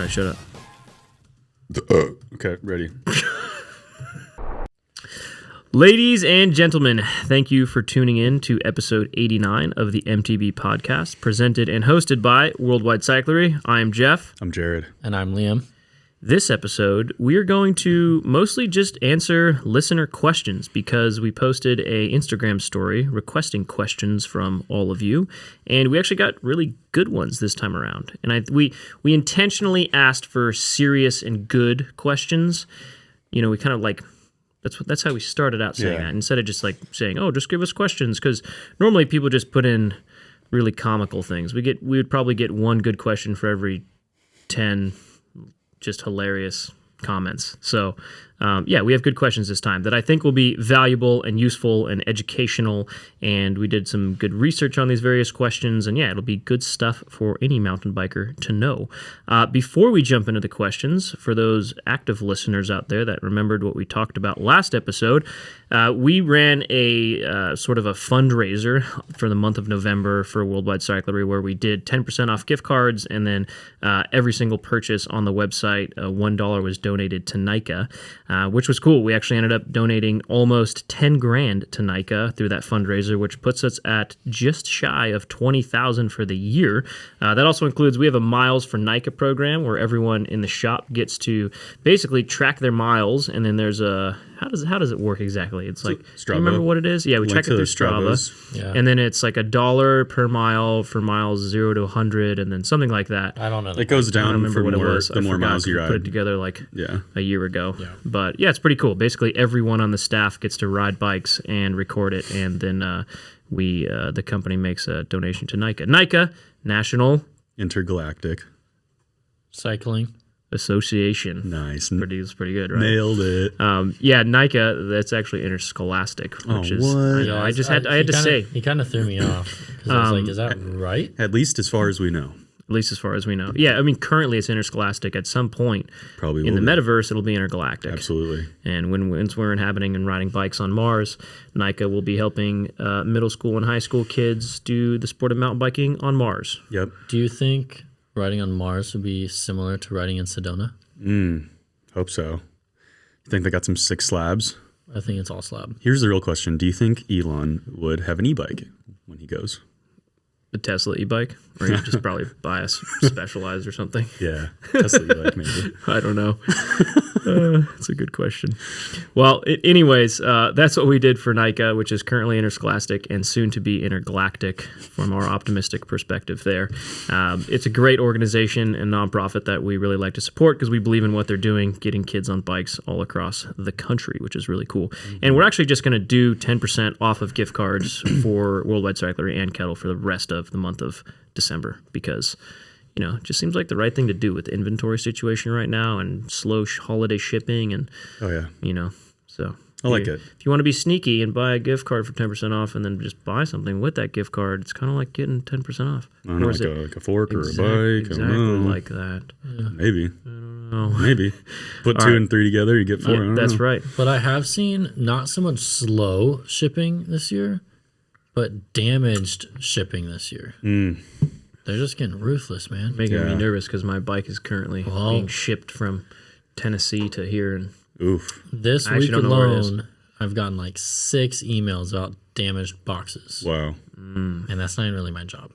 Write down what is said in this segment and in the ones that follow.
right, shut up. Okay, ready. Ladies and gentlemen, thank you for tuning in to episode 89 of the MTB Podcast, presented and hosted by Worldwide Cyclery. I am Jeff. I'm Jared. And I'm Liam. This episode, we are going to mostly just answer listener questions because we posted a Instagram story requesting questions from all of you, and we actually got really good ones this time around. And we intentionally asked for serious and good questions. You know, we kind of like that's how we started out saying that instead of just like saying, "Oh, just give us questions," because normally people just put in really comical things. We would probably get one good question for every 10 just hilarious comments. So, we have good questions this time that I think will be valuable and useful and educational. And we did some good research on these various questions. And it'll be good stuff for any mountain biker to know. Before we jump into the questions, for those active listeners out there that remembered what we talked about last episode, we ran a sort of a fundraiser for the month of November for Worldwide Cyclery, where we did 10% off gift cards, and then every single purchase on the website, $1 was donated to NICA, which was cool. We actually ended up donating almost 10 grand to NICA through that fundraiser, which puts us at just shy of 20,000 for the year. That also includes, we have a Miles for NICA program where everyone in the shop gets to basically track their miles, and then there's a how does it work exactly? It's like, do you remember what it is? Yeah, we check it through Strava, and then it's like $1 per mile for miles 0 to 100, and then something like that. I don't know. It goes down for the more miles you ride. Put it together like a year ago. Yeah. But it's pretty cool. Basically, everyone on the staff gets to ride bikes and record it, and then the company makes a donation to NICA. NICA, National Intergalactic Cycling Association. Nice. It's pretty good, right? Nailed it. NICA, that's actually interscholastic, which is, I had to say. He kind of threw me off. Because I was like, is that right? At least as far as we know. At least as far as we know. Yeah, I mean, currently it's interscholastic. At some point, probably in the metaverse, it'll be intergalactic. Absolutely. And once we're inhabiting and riding bikes on Mars, NICA will be helping middle school and high school kids do the sport of mountain biking on Mars. Yep. Do you think riding on Mars would be similar to riding in Sedona? Hope so. You think they got some sick slabs? I think it's all slab. Here's the real question. Do you think Elon would have an e-bike when he goes? A Tesla e-bike? Or you just probably buy a Specialized or something? Yeah, Tesla e-bike maybe. I don't know. That's a good question. Well, anyways, that's what we did for NICA, which is currently interscholastic and soon to be intergalactic from our optimistic perspective there. It's a great organization and nonprofit that we really like to support because we believe in what they're doing, getting kids on bikes all across the country, which is really cool. Mm-hmm. And we're actually just going to do 10% off of gift cards for Worldwide Cyclery and Kettle for the rest of the month of December because, it just seems like the right thing to do with the inventory situation right now and slow holiday shipping and, so. I like it. If you want to be sneaky and buy a gift card for 10% off and then just buy something with that gift card, it's kind of like getting 10% off. I don't know, like a fork or a bike. Exactly like that. Yeah. Maybe. I don't know. Maybe. Put two and three together, you get four. That's right. But I have seen not so much slow shipping this year, but damaged shipping this year. They're just getting ruthless, man. Making me nervous because my bike is currently being shipped from Tennessee to here. And oof. This week alone, I've gotten like 6 emails about damaged boxes. Wow. And that's not even really my job.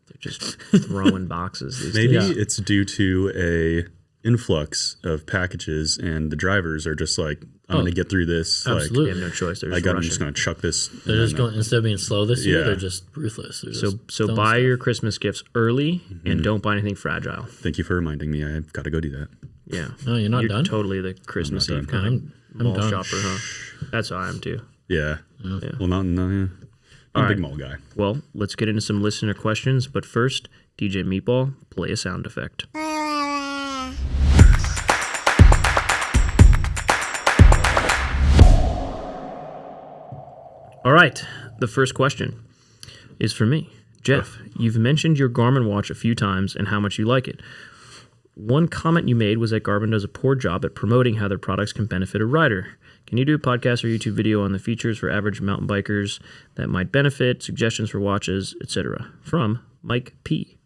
They're just throwing boxes these Maybe days. it's due to a influx of packages and the drivers are just like, I'm going to get through this. Absolutely. They have no choice. They're I'm just going to chuck this. They're just going, instead of being slow this year, they're just ruthless. So buy your Christmas gifts early and don't buy anything fragile. Thank you for reminding me. I've got to go do that. Yeah. No, you're not done? Totally the Christmas Eve kind of mall shopper, huh? That's how I am too. Yeah. Well, I'm a big mall guy. Well, let's get into some listener questions. But first, DJ Meatball, play a sound effect. All right, the first question is for me. Jeff, you've mentioned your Garmin watch a few times and how much you like it. One comment you made was that Garmin does a poor job at promoting how their products can benefit a rider. Can you do a podcast or YouTube video on the features for average mountain bikers that might benefit, suggestions for watches, etc.? From Mike P.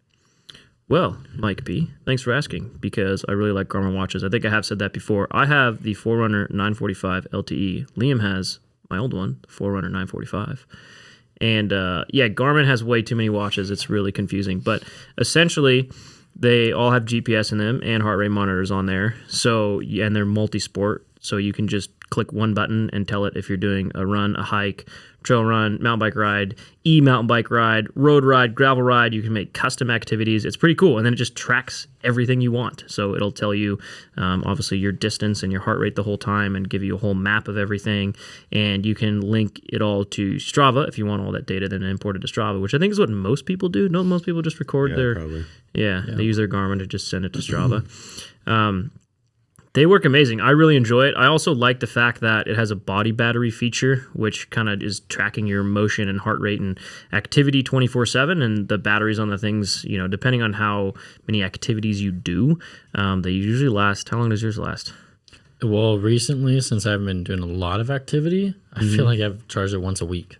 Well, Mike B, thanks for asking, because I really like Garmin watches. I think I have said that before. I have the Forerunner 945 LTE. Liam has my old one, the Forerunner 945. And Garmin has way too many watches. It's really confusing. But essentially, they all have GPS in them and heart rate monitors on there. So, and they're multi-sport. So you can just click one button and tell it if you're doing a run, a hike, trail run, mountain bike ride, mountain bike ride, road ride, gravel ride. You can make custom activities. It's pretty cool. And then it just tracks everything you want. So it'll tell you, obviously, your distance and your heart rate the whole time and give you a whole map of everything. And you can link it all to Strava if you want all that data then import it to Strava, which I think is what most people do. Don't most people just record their... Probably. Yeah, they use their Garmin to just send it to Strava. They work amazing. I really enjoy it. I also like the fact that it has a body battery feature, which kind of is tracking your motion and heart rate and activity 24/7. And the batteries on the things, depending on how many activities you do, they usually last. How long does yours last? Well, recently, since I've been doing a lot of activity, I feel like I've charged it once a week.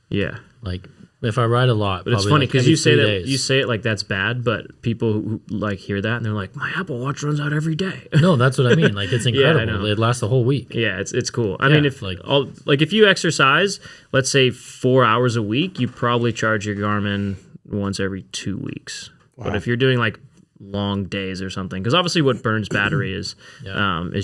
Yeah. Like, if I ride a lot, but it's funny because you say it like that's bad, but people who hear that and they're like, my Apple Watch runs out every day. No, that's what I mean. Like, it's incredible. It lasts the whole week. Yeah, it's cool. I mean, if if you exercise, let's say 4 hours a week, you probably charge your Garmin once every 2 weeks. Wow. But if you're doing like long days or something, because obviously what burns battery is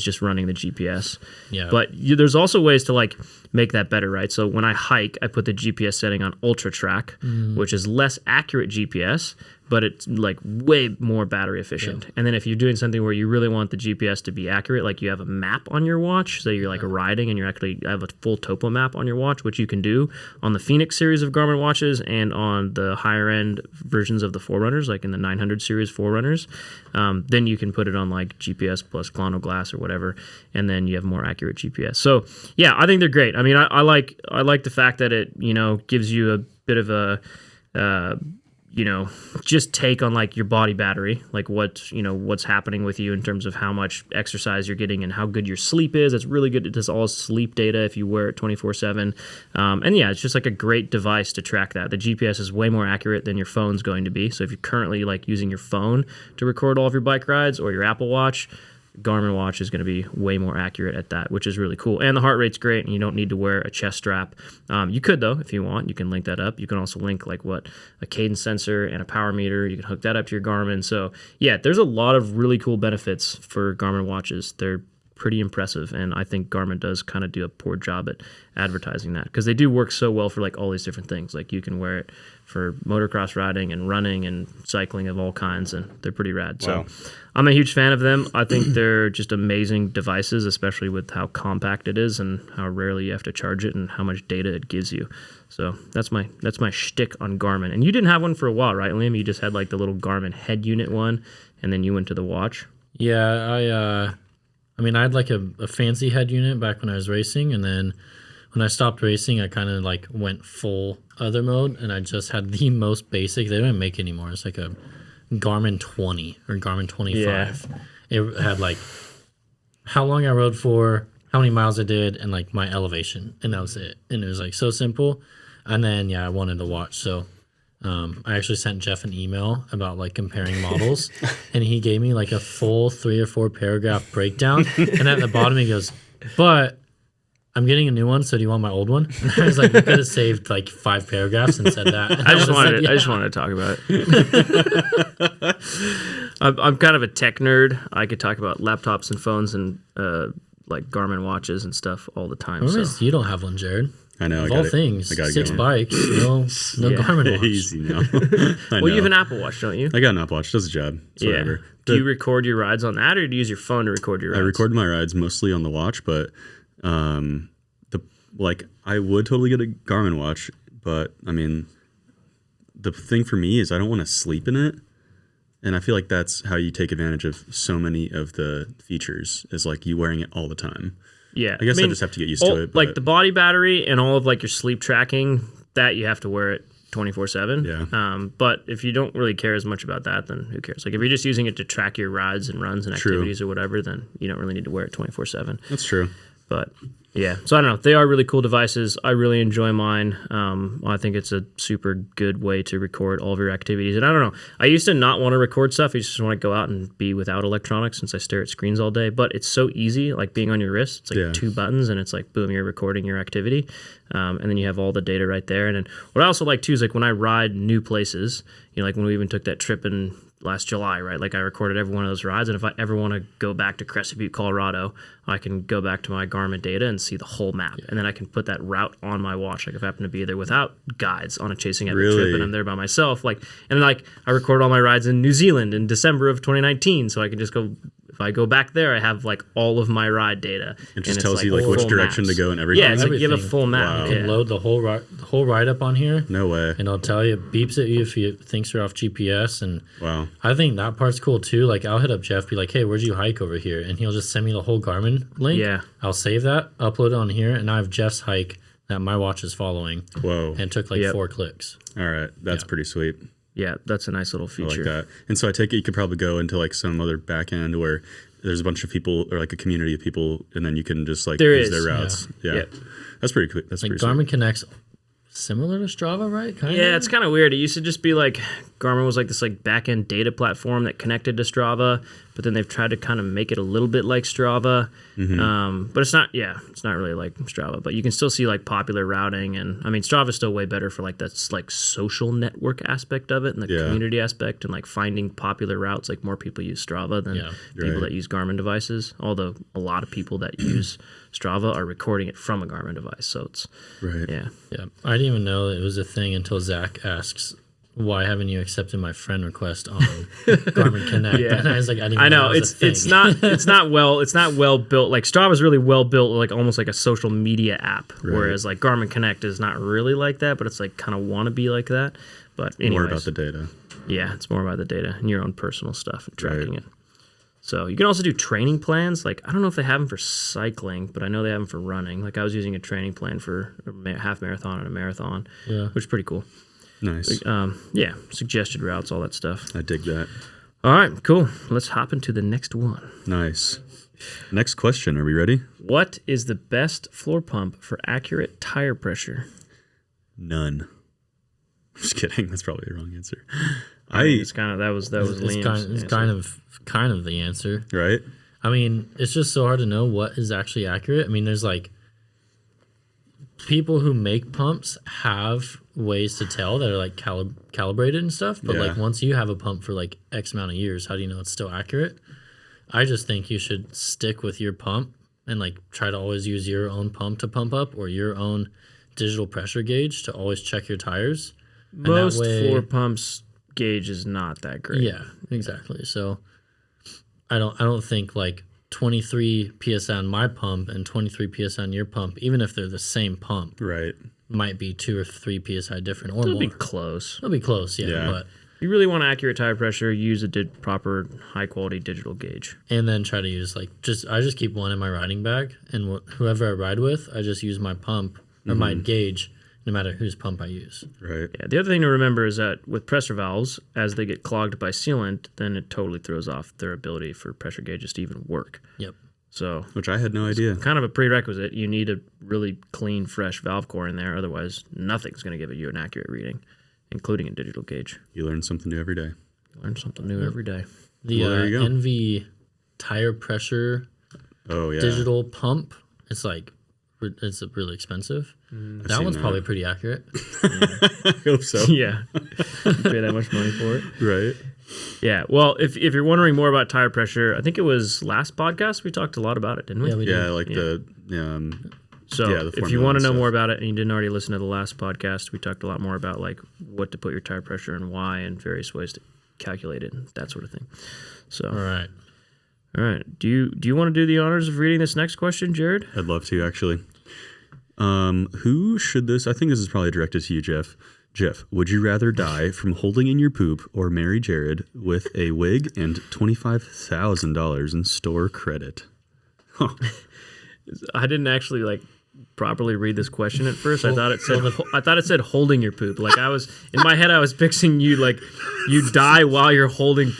just running the GPS. Yeah. But there's also ways to like make that better, right? So when I hike, I put the GPS setting on Ultra Track, which is less accurate GPS, but it's like way more battery efficient. Yeah. And then if you're doing something where you really want the GPS to be accurate, like you have a map on your watch, so you're like riding and you actually have a full topo map on your watch, which you can do on the Phoenix series of Garmin watches and on the higher end versions of the Forerunners, like in the 900 series Forerunners. Then you can put it on like GPS plus Clono Glass or whatever, and then you have more accurate GPS. So yeah, I think they're great. I mean, I like the fact that it gives you a bit of a just take on like your body battery, like what's happening with you in terms of how much exercise you're getting and how good your sleep is. It's really good. It does all sleep data if you wear it 24/7. And yeah, it's just like a great device to track that. The GPS is way more accurate than your phone's going to be. So if you're currently like using your phone to record all of your bike rides or your Apple Watch, Garmin watch is going to be way more accurate at that, which is really cool. And the heart rate's great, and you don't need to wear a chest strap. You could, though, if you want. You can link that up. You can also link a cadence sensor and a power meter. You can hook that up to your Garmin. So yeah, there's a lot of really cool benefits for Garmin watches. They're pretty impressive, and I think Garmin does kind of do a poor job at advertising that, because they do work so well for like all these different things. Like you can wear it for motocross riding and running and cycling of all kinds, and they're pretty rad. Wow. So I'm a huge fan of them. I think they're just amazing devices, especially with how compact it is and how rarely you have to charge it and how much data it gives you. So that's my shtick on Garmin. And you didn't have one for a while, right, Liam? You just had like the little Garmin head unit one, and then you went to the watch. Yeah, I mean, I had like a fancy head unit back when I was racing, and then when I stopped racing, I kind of like went full other mode, and I just had the most basic. They don't make it anymore. It's like a Garmin 20 or Garmin 25. Yeah. It had like how long I rode for, how many miles I did, and like my elevation, and that was it. And it was like so simple. And then I wanted the watch, so I actually sent Jeff an email about like comparing models, and he gave me like a full 3 or 4 paragraph breakdown. And at the bottom he goes, "But I'm getting a new one, so do you want my old one?" And I was like, "You could have saved like 5 paragraphs and said that." I just wanted to talk about it. I'm kind of a tech nerd. I could talk about laptops and phones and like Garmin watches and stuff all the time. You don't have one, Jared. I know. Of all things, 6 bikes, no Garmin watch. Easy now. Well, you have an Apple Watch, don't you? I got an Apple Watch. Does the job. It's whatever. Do you record your rides on that, or do you use your phone to record your rides? I record my rides mostly on the watch, but I would totally get a Garmin watch, but I mean, the thing for me is I don't want to sleep in it, and I feel like that's how you take advantage of so many of the features, is like you wearing it all the time. Yeah, I guess I just have to get used to it. Like the body battery and all of like your sleep tracking, that you have to wear it 24/7. Yeah. But if you don't really care as much about that, then who cares? Like if you're just using it to track your rides and runs and activities or whatever, then you don't really need to wear it 24/7. That's true. But Yeah, so I don't know. They are really cool devices. I really enjoy mine. I think it's a super good way to record all of your activities. And I don't know. I used to not want to record stuff. I just want to go out and be without electronics since I stare at screens all day. But it's so easy, like being on your wrist. It's like 2 buttons, and it's like, boom, you're recording your activity. And then you have all the data right there. And then what I also like, too, is like when I ride new places, like when we even took that trip in last July, right? Like I recorded every one of those rides, and if I ever want to go back to Crescent Butte, Colorado, I can go back to my Garmin data and see the whole map, and then I can put that route on my watch. Like if I happen to be there without guides on a chasing epic trip, and I'm there by myself, like, and like I record all my rides in New Zealand in December of 2019, so I can just go. If I go back there, I have like all of my ride data. It just tells you like which direction to go and everything. Yeah, it's like you have a full map. Wow. You can load the whole ride up on here. No way. And it'll tell you, beeps at you if you thinks you're off GPS. And wow, I think that part's cool too. Like I'll hit up Jeff, be like, hey, where'd you hike over here? And he'll just send me the whole Garmin link. Yeah. I'll save that, upload it on here, and I have Jeff's hike that my watch is following. Whoa. And it took like 4 clicks. All right. That's pretty sweet. Yeah, that's a nice little feature. I like that. And so I take it you could probably go into like some other back end where there's a bunch of people or like a community of people, and then you can just like use their routes. Yeah. That's pretty cool. That's like pretty Garmin sweet. Connect's similar to Strava, right? Kinda? Yeah, it's kind of weird. It used to just be like Garmin was like this like back-end data platform that connected to Strava, but then they've tried to kind of make it a little bit like Strava. But it's not really like Strava, but you can still see like popular routing, and I mean Strava's still way better for like that's like social network aspect of it and the community aspect, and like finding popular routes. Like more people use Strava than people that use Garmin devices, although a lot of people that use Strava are recording it from a Garmin device, so it's yeah. I didn't even know it was a thing until Zach asks, why haven't you accepted my friend request on Garmin Connect? And I was like, I didn't even know that was a thing. it's not well built. Like Strava's really well built, like almost like a social media app, whereas like Garmin Connect is not really like that, but it's like kind of want to be like that. But anyways, more about the data. Yeah, it's more about the data and your own personal stuff and tracking it. So you can also do training plans. Like I don't know if they have them for cycling, but I know they have them for running. Like I was using a training plan for a half marathon and a marathon, which is pretty cool. Nice. Suggested routes, all that stuff. I dig that. All right, cool. Let's hop into the next one. Nice. Next question. Are we ready? What is the best floor pump for accurate tire pressure? None. Just kidding. That's probably the wrong answer. It's kind of that was Liam's. It's kind of the answer, right? I mean, it's just so hard to know what is actually accurate. I mean, there's like people who make pumps have ways to tell that are like calibrated and stuff, but like once you have a pump for like X amount of years, how do you know it's still accurate? I just think you should stick with your pump and like try to always use your own pump to pump up, or your own digital pressure gauge to always check your tires. Most floor pumps gauge is not that great. Yeah, exactly. So I don't think like 23 PSI on my pump and 23 PSI on your pump, even if they're the same pump, right, might be 2 or 3 PSI different, or It'll more. be close. It'll be close, yeah. But if you really want accurate tire pressure, use a proper high quality digital gauge, and then try to use like I just keep one in my riding bag, and whoever I ride with, I just use my pump or my gauge, no matter whose pump I use. Right. Yeah. The other thing to remember is that with pressure valves, as they get clogged by sealant, then it totally throws off their ability for pressure gauges to even work. Yep. So, which I had no idea. Kind of a prerequisite. You need a really clean, fresh valve core in there. Otherwise, nothing's going to give you an accurate reading, including a digital gauge. You learn something new every day. Learn something new every day. The NV tire pressure digital pump, it's really expensive. That one's probably pretty accurate. I hope so. Yeah. Pay that much money for it. Right. Yeah. Well, if you're wondering more about tire pressure, I think it was last podcast we talked a lot about it, didn't we? Yeah, we did. So if you want to know more about it and you didn't already listen to the last podcast, we talked a lot more about like what to put your tire pressure and why, and various ways to calculate it and that sort of thing. So all right. Do you want to do the honors of reading this next question, Jared? I'd love to, actually. Who should this? I think this is probably directed to you, Jeff. Jeff, would you rather die from holding in your poop or marry Jared with a wig and $25,000 in store credit? Huh. I didn't actually properly read this question at first. I thought it said holding your poop. Like I was in my head, I was picturing you like you die while you're holding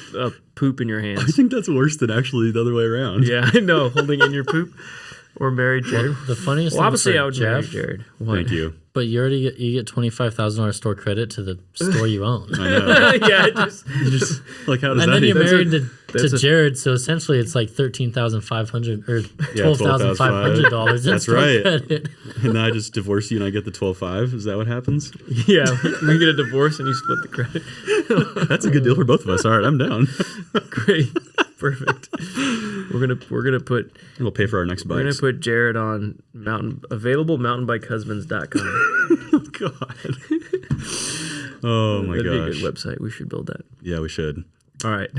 poop in your hands. I think that's worse than actually the other way around. Yeah, I know, holding in your poop. Or marry Jared. The funniest Well, thing obviously, for I would marry Jeff, Jared. What? Thank you. but you already get $25,000 store credit to the store you own. I know. Yeah, just Just like how does And that? then you're even- married that's to a- Jared, so essentially it's like $13,500 or Yeah, $12,500 in That's store right. credit. And then I just divorce you and I get the 12.5. Is that what happens? yeah. We get a divorce and you split the credit. That's a good deal for both of us. All right, I'm down. Great, perfect. We're gonna put It'll pay for our next we're gonna bikes. put Jared on mountainbikehusbands.com. Oh God. Oh my That'd gosh. be a good website. We should build that. Yeah, we should. All right.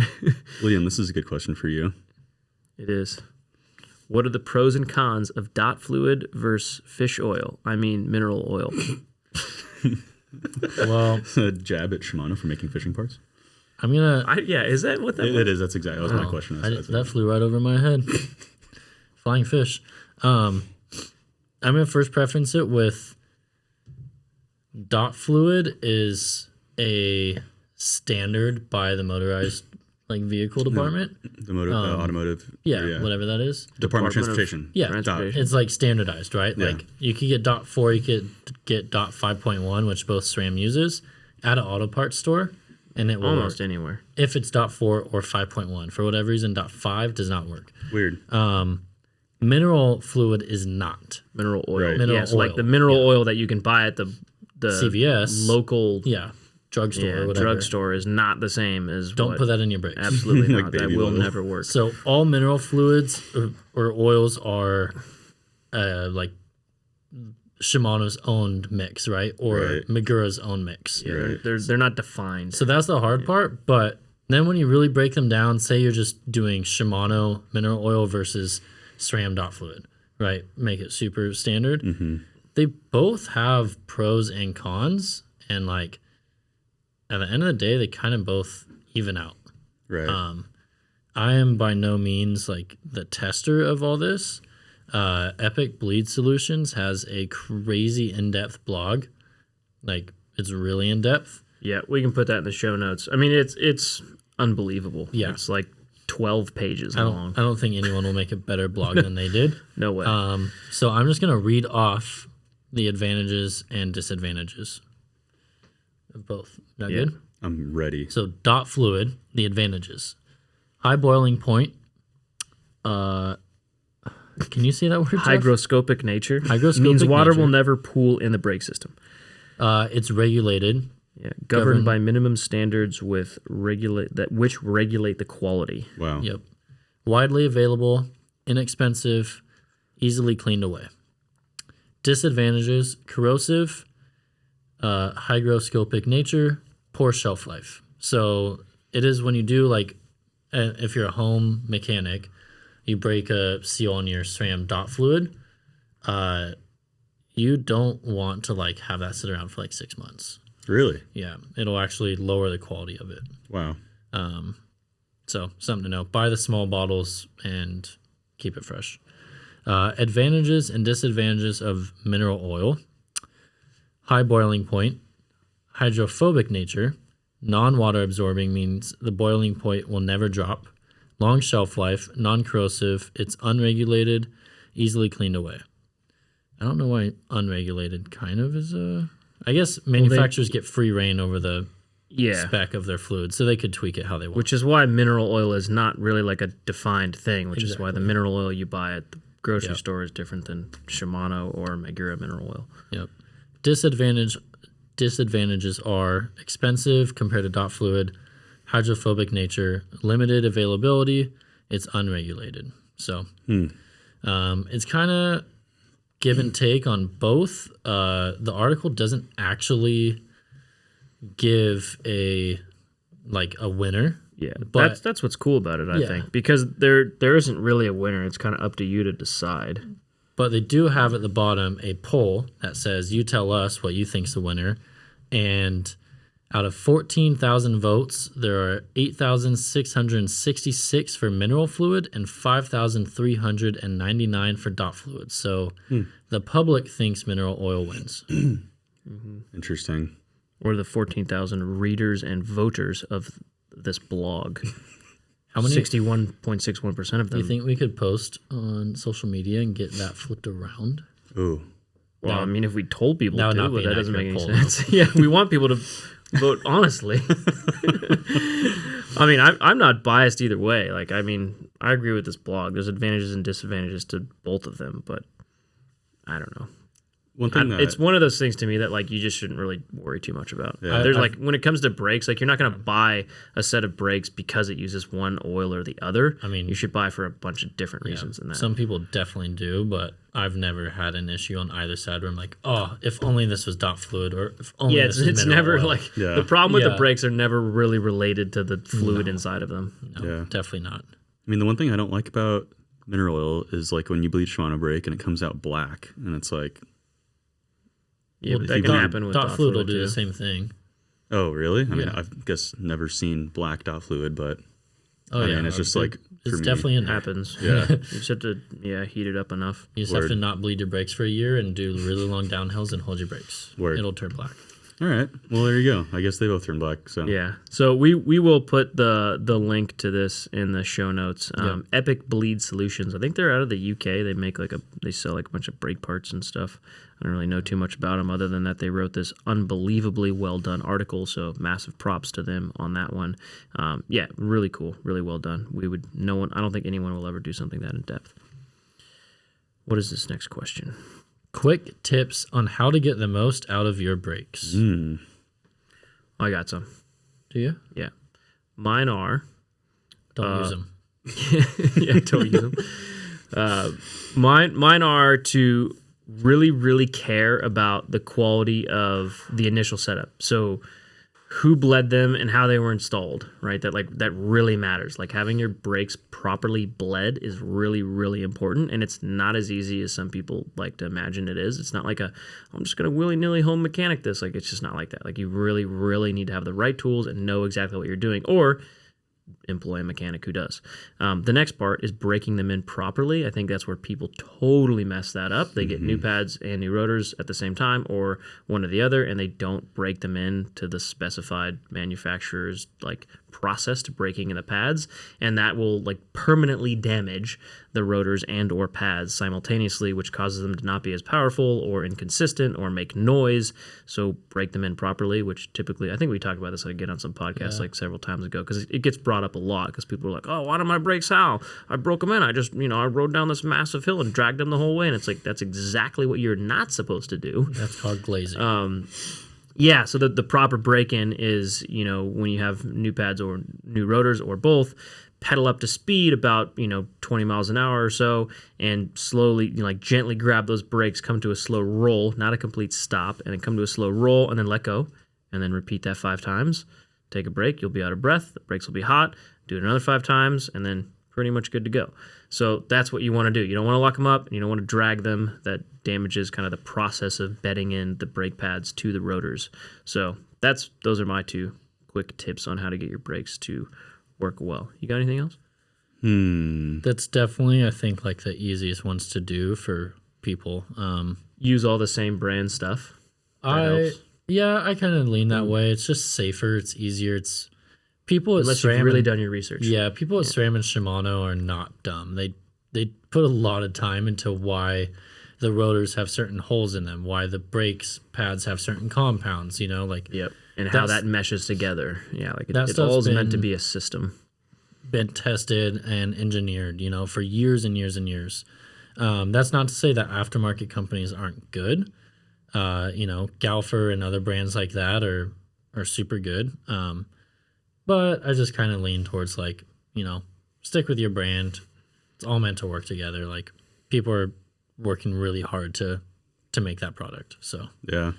Liam, this is a good question for you. It is. What are the pros and cons of dot fluid versus fish oil? I mean, mineral oil. Well, A jab at Shimano for making fishing parts. I'm going to... Yeah, is that what that was? It is. That's exactly. That was my question. That flew right over my head. Flying fish. I'm going to first preference it with dot fluid is a standard by the motorized vehicle department. The automotive. Yeah, whatever that is. Department of Department of- Transportation. Yeah, Transportation. it's like standardized, right? Yeah. Like you could get dot 4, you could get dot 5.1, which both SRAM uses, at an auto parts store, and it will Almost work. anywhere. If it's dot 4 or 5.1. For whatever reason, dot 5 does not work. Weird. Mineral fluid is not. Mineral oil. Right. Mineral Yeah, so like oil, the mineral oil that you can buy at the CVS. local Drugstore or whatever. drugstore is not the same as Don't put that in your brakes. Absolutely Like not. That baby will oil. never work. So all mineral fluids or oils are like Shimano's owned mix, right? Or Right. Magura's own mix. Yeah, Right. they're not defined. So that's the hard part. But then when you really break them down, say you're just doing Shimano mineral oil versus SRAM dot fluid, right? Make it super standard. Mm-hmm. They both have pros and cons. And like at the end of the day, they kind of both even out. Right. I am by no means like the tester of all this. Epic Bleed Solutions has a crazy in-depth blog. Like it's really in-depth. Yeah, we can put that in the show notes. I mean, it's unbelievable. Yeah. It's like 12 pages I long. don't think anyone will make a better blog than they did. No way. So I'm just gonna read off the advantages and disadvantages of both. That Yeah. good? I'm ready. So dot fluid, the advantages. High boiling point. Can you say that word, Jeff? Hygroscopic nature Hygroscopic means water nature. will never pool in the brake system. It's regulated. Yeah, governed by minimum standards which regulate the quality. Wow. Yep. Widely available, inexpensive, easily cleaned away. Disadvantages: corrosive, hygroscopic nature, poor shelf life. So it is when you do if you're a home mechanic, you break a seal on your SRAM dot fluid, you don't want to have that sit around for 6 months. Really? Yeah, it'll actually lower the quality of it. Wow. So something to know. Buy the small bottles and keep it fresh. Advantages and disadvantages of mineral oil. High boiling point. Hydrophobic nature. Non-water absorbing means the boiling point will never drop. Long shelf life. Non-corrosive. It's unregulated. Easily cleaned away. I don't know why unregulated kind of is a... I guess manufacturers get free reign over the spec of their fluid, so they could tweak it how they want. Which is why mineral oil is not really a defined thing, which is why the mineral oil you buy at the grocery store is different than Shimano or Magura mineral oil. Yep. Disadvantages are expensive compared to dot fluid, hydrophobic nature, limited availability, it's unregulated. So it's kind of give and take on both. The article doesn't actually give a winner. Yeah, But- that's what's cool about it, I Yeah. think, because there isn't really a winner. It's kind of up to you to decide. But they do have at the bottom a poll that says, you tell us what you think's the winner. And out of 14,000 votes, there are 8,666 for mineral fluid and 5,399 for dot fluid. So the public thinks mineral oil wins. Interesting. Or the 14,000 readers and voters of this blog. How many? 61.61% of Do you them. think we could post on social media and get that flipped around? Ooh. Well, I mean, if we told people that would to, not but be that an doesn't make any accurate poll, sense. Yeah, we want people to vote honestly. I mean, I'm not biased either way. Like, I mean, I agree with this blog. There's advantages and disadvantages to both of them, but I don't know. One thing that It's one of those things to me that like you just shouldn't really worry too much about. Yeah. There's like when it comes to brakes, like you're not going to buy a set of brakes because it uses one oil or the other. I mean, you should buy for a bunch of different reasons than that. Some people definitely do, but I've never had an issue on either side where I'm like, oh, if only this was dot fluid, or if only Yeah, this it's was mineral never oil. like Yeah. the problem with the Yeah. brakes are never really related to the fluid inside of them. No, Yeah. definitely not. I mean, the one thing I don't like about mineral oil is like when you bleach Shimano brake and it comes out black, and it's like, Yeah, Well, but that can dot- happen with Dot fluid will fluid do too. the same thing. oh, really? I mean, Yeah. I've guess never seen black dot fluid, but Oh I yeah, mean, it's just like it's for me, definitely in there. Happens. Yeah. You just have to heat it up enough. You just have to Word. not bleed your brakes for a year and do really long downhills and hold your brakes. Word. It'll turn black. All right. Well, there you go. I guess they both turn black. So Yeah. So we will put the link to this in the show notes. Epic Bleed Solutions. I think they're out of the UK. They make they sell like a bunch of brake parts and stuff. I don't really know too much about them other than that they wrote this unbelievably well done article. So massive props to them on that one. Yeah, really cool, really well done. I don't think anyone will ever do something that in depth. What is this next question? Quick tips on how to get the most out of your brakes. I got some. Do you? Yeah, mine are. Don't use them. Yeah, don't use them. Mine are to really, really care about the quality of the initial setup. So who bled them and how they were installed, right? That really matters. Like having your brakes properly bled is really, really important. And it's not as easy as some people like to imagine it is. It's not like I'm just going to willy-nilly home mechanic this. Like it's just not like that. Like you really, really need to have the right tools and know exactly what you're doing, or employ a mechanic who does. The next part is breaking them in properly. I think that's where people totally mess that up. They get new pads and new rotors at the same time, or one or the other, and they don't break them in to the specified manufacturer's like process to breaking in the pads, and that will like permanently damage the rotors and or pads simultaneously, which causes them to not be as powerful or inconsistent or make noise. So break them in properly, which typically, I think we talked about this again on some podcasts like several times ago, because it gets brought up a lot because people are like, oh, why did my brakes howl? I broke them in. I just, I rode down this massive hill and dragged them the whole way. And it's like, that's exactly what you're not supposed to do. That's called glazing. Yeah, so the proper break-in is, when you have new pads or new rotors or both, pedal up to speed about, 20 miles an hour or so, and slowly, gently grab those brakes, come to a slow roll, not a complete stop, and then come to a slow roll and then let go, and then repeat that 5 times. Take a break, you'll be out of breath, the brakes will be hot, do it another 5 times, and then pretty much good to go. So that's what you want to do. You don't want to lock them up, and you don't want to drag them. That damages kind of the process of bedding in the brake pads to the rotors. So those are my 2 quick tips on how to get your brakes to work well. You got anything else? That's definitely, I think, like the easiest ones to do for people. Use all the same brand stuff. Helps. I kind of lean that way. It's just safer. It's easier. It's people at Unless you've SRAM really and- done your research. Yeah, people at SRAM and Shimano are not dumb. They put a lot of time into why the rotors have certain holes in them, why the brakes pads have certain compounds. Yep. And how that meshes together. Yeah, like that it's all stuff's meant to been- be a system. been tested and engineered, for years and years and years. That's not to say that aftermarket companies aren't good. Galfer and other brands like that are super good. But I just kind of lean towards stick with your brand. It's all meant to work together. Like people are working really hard to make that product. So yeah.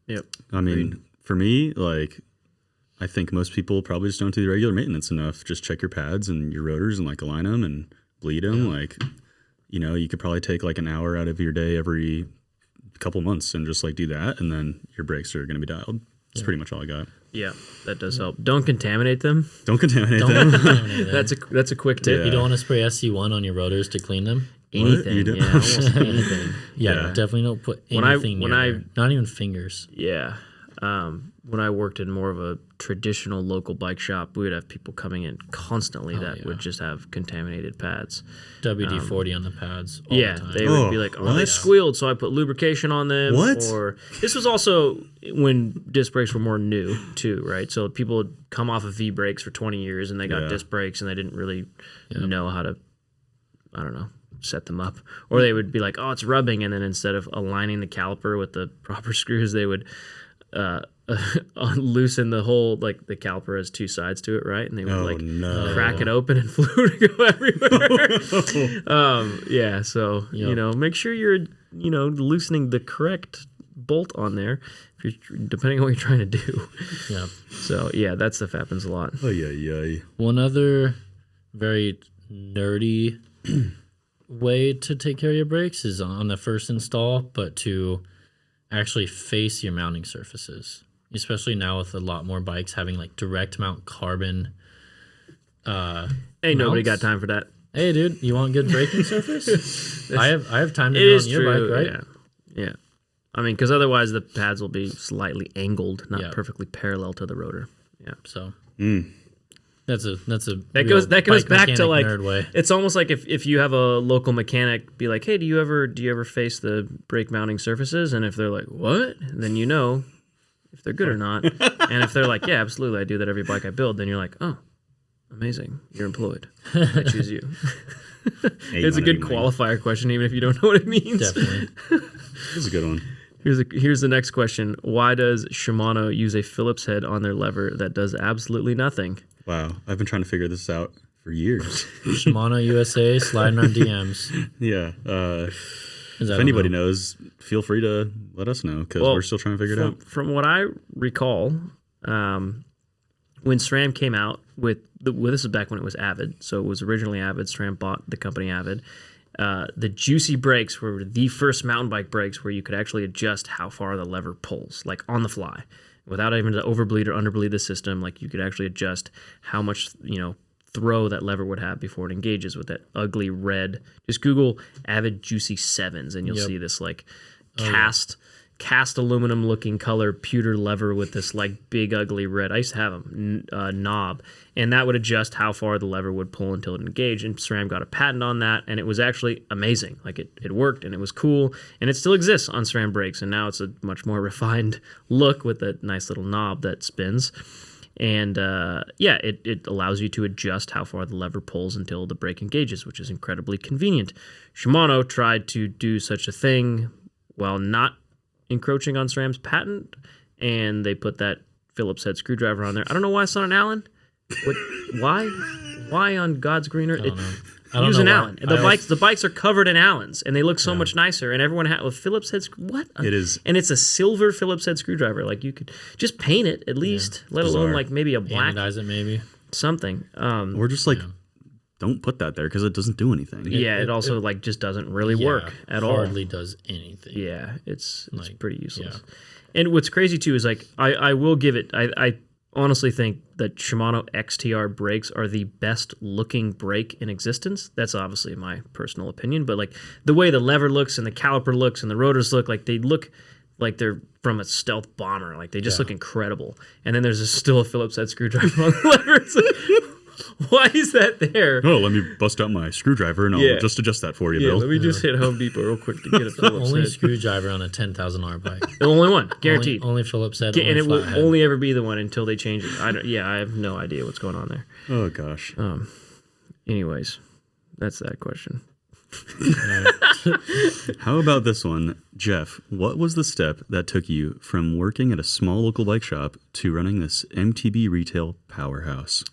Yep. I mean, for me, I think most people probably just don't do the regular maintenance enough. Just check your pads and your rotors and align them and bleed them. You could probably take an hour out of your day every couple months and just do that, and then your brakes are going to be dialed. That's pretty much all I got. Yeah, that does help. Don't contaminate them. Don't contaminate them. That's a quick tip. Yeah. you don't want to spray SC1 on your rotors to clean them. Anything. You don't? Yeah, almost anything. Yeah, Yeah. definitely don't put When anything when near there. Not even fingers. Yeah. when I worked in more of a traditional local bike shop, we would have people coming in constantly that would just have contaminated pads. WD-40 on the pads all Yeah, the time. they would be like, oh, they squealed, so I put lubrication on them. What? Or this was also when disc brakes were more new too, right? So people would come off of V brakes for 20 years and they got disc brakes and they didn't really know how to, I don't know, set them up. Or they would be like, oh, it's rubbing, and then instead of aligning the caliper with the proper screws, they would loosen the whole, like the caliper has two sides to it, right? And they would crack it open and fluid would go everywhere. So you know, make sure you're loosening the correct bolt on there if you're, depending on what you're trying to do. Yeah. So yeah, that stuff happens a lot. One other very nerdy way to take care of your brakes is on the first install, but to actually face your mounting surfaces, especially now with a lot more bikes having like direct mount carbon. Hey, nobody got time for that. Hey, dude, you want good braking surface? I have time to do it on your bike, right? Yeah. I mean, because otherwise the pads will be slightly angled, not perfectly parallel to the rotor. Yeah. So that's a that goes back to like nerd way. It's almost like if you have a local mechanic be like, hey, do you ever face the brake mounting surfaces? And if they're like, what? Then you know if they're good or not. And if they're like, yeah, absolutely, I do that every bike I build, then you're like, oh, amazing, you're employed. I choose you. It's a good qualifier question, even if you don't know what it means. Definitely. That's a good one. Here's the next question. Why does Shimano use a Phillips head on their lever that does absolutely nothing? Wow, I've been trying to figure this out for years. Shimano USA, sliding our DMs. Yeah. If anybody knows, feel free to let us know, because we're still trying to figure it out. From what I recall, when SRAM came out with this is back when it was Avid, so it was originally Avid. SRAM bought the company Avid. The Juicy brakes were the first mountain bike brakes where you could actually adjust how far the lever pulls, like on the fly, without having to overbleed or underbleed the system. Like you could actually adjust how much throw that lever would have before it engages with that ugly red. Just Google Avid Juicy 7s and you'll see this like cast aluminum looking color pewter lever with this like big ugly red. I used to have a knob, and that would adjust how far the lever would pull until it engaged. And SRAM got a patent on that, and it was actually amazing. Like it worked, and it was cool, and it still exists on SRAM brakes. And now it's a much more refined look with a nice little knob that spins. And it allows you to adjust how far the lever pulls until the brake engages, which is incredibly convenient. Shimano tried to do such a thing while not encroaching on SRAM's patent, and they put that Phillips head screwdriver on there. I don't know why it's not an Allen. Why on God's green earth? I don't use know an why. Allen. The bikes are covered in Allens, and they look so much nicer. And everyone with Phillips head. What? It is, and it's a silver Phillips head screwdriver. Like you could just paint it at least, let alone like maybe a black. Anodize it maybe. Something. Or just like. Don't put that there because it doesn't do anything. It also like just doesn't really work at all. Hardly does anything. Yeah, it's pretty useless. Yeah. And what's crazy too is like I will give it. I honestly think that Shimano XTR brakes are the best looking brake in existence. That's obviously my personal opinion, but like the way the lever looks and the caliper looks and the rotors look, like they look like they're from a stealth bomber. Like they just look incredible. And then there's still a Phillips head screwdriver on the lever. It's like, why is that there? Oh, let me bust out my screwdriver and I'll just adjust that for you, Bill. Let me just hit Home Depot real quick to get a Phillips only head. screwdriver on a $10,000 bike. The only one, guaranteed. Only Phillips head. And it will only ever be the one until they change it. I have no idea what's going on there. Oh gosh. Anyways, that's that question. How about this one, Jeff? What was the step that took you from working at a small local bike shop to running this MTB retail powerhouse?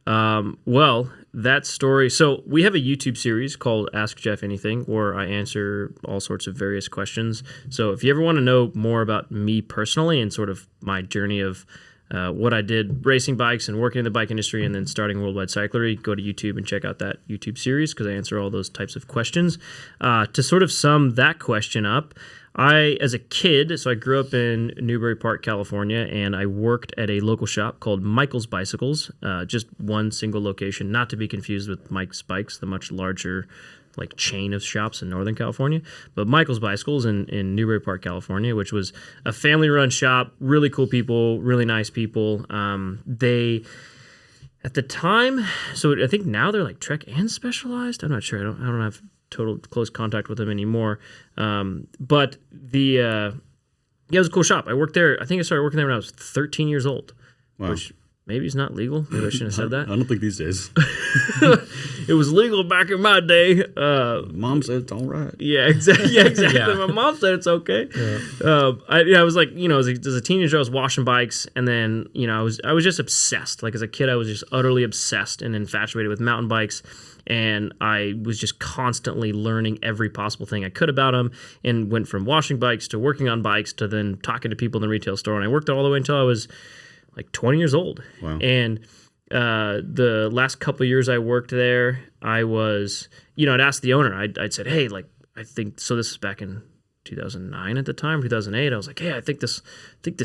Well, that story. So we have a YouTube series called Ask Jeff Anything, where I answer all sorts of various questions. So if you ever want to know more about me personally and sort of my journey of what I did racing bikes and working in the bike industry and then starting Worldwide Cyclery, go to YouTube and check out that YouTube series because I answer all those types of questions. To sort of sum that question up, as a kid, so I grew up in Newbury Park, California, and I worked at a local shop called Michael's Bicycles, just one single location, not to be confused with Mike's Bikes, the much larger like chain of shops in Northern California. But Michael's Bicycles in Newbury Park, California, which was a family-run shop, really cool people, really nice people. They, at the time, so I think now they're like Trek and Specialized. I'm not sure. I don't have total close contact with them anymore. But it was a cool shop. I worked there. I think I started working there when I was 13 years old, which maybe it's not legal. Maybe I shouldn't have said that. I don't think these days. It was legal back in my day. Mom said it's all right. Yeah, exactly. Yeah, exactly. Yeah. My mom said it's okay. Yeah. I was like, as a teenager, I was washing bikes, and then I was just obsessed. Like as a kid, I was just utterly obsessed and infatuated with mountain bikes. And I was just constantly learning every possible thing I could about them, and went from washing bikes to working on bikes to then talking to people in the retail store. And I worked all the way until I was like 20 years old. Wow. And the last couple of years I worked there, I was, I'd asked the owner, I'd said, hey, like, I think, so this is back in 2009 at the time, 2008. I was like, hey, I think this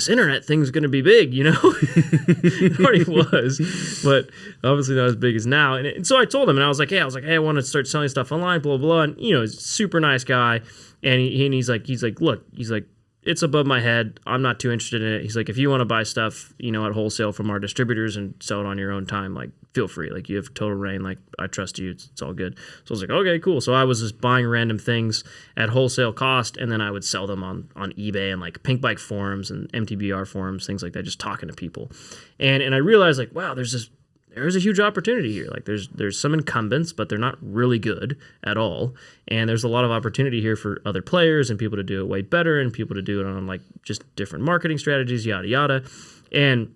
internet thing's going to be big, It already was, but obviously not as big as now. And so I told him, and I was like, hey, I want to start selling stuff online, blah, blah, blah. And, he's a super nice guy. And he's like, look, it's above my head. I'm not too interested in it. He's like, if you want to buy stuff, at wholesale from our distributors and sell it on your own time, like, feel free. Like, you have total reign. Like, I trust you. It's all good. So I was like, okay, cool. So I was just buying random things at wholesale cost, and then I would sell them on eBay and like Pink Bike forums and MTBR forums, things like that, just talking to people. And I realized, like, wow, there's a huge opportunity here. Like there's some incumbents, but they're not really good at all. And there's a lot of opportunity here for other players and people to do it way better, and people to do it on like just different marketing strategies, yada, yada. And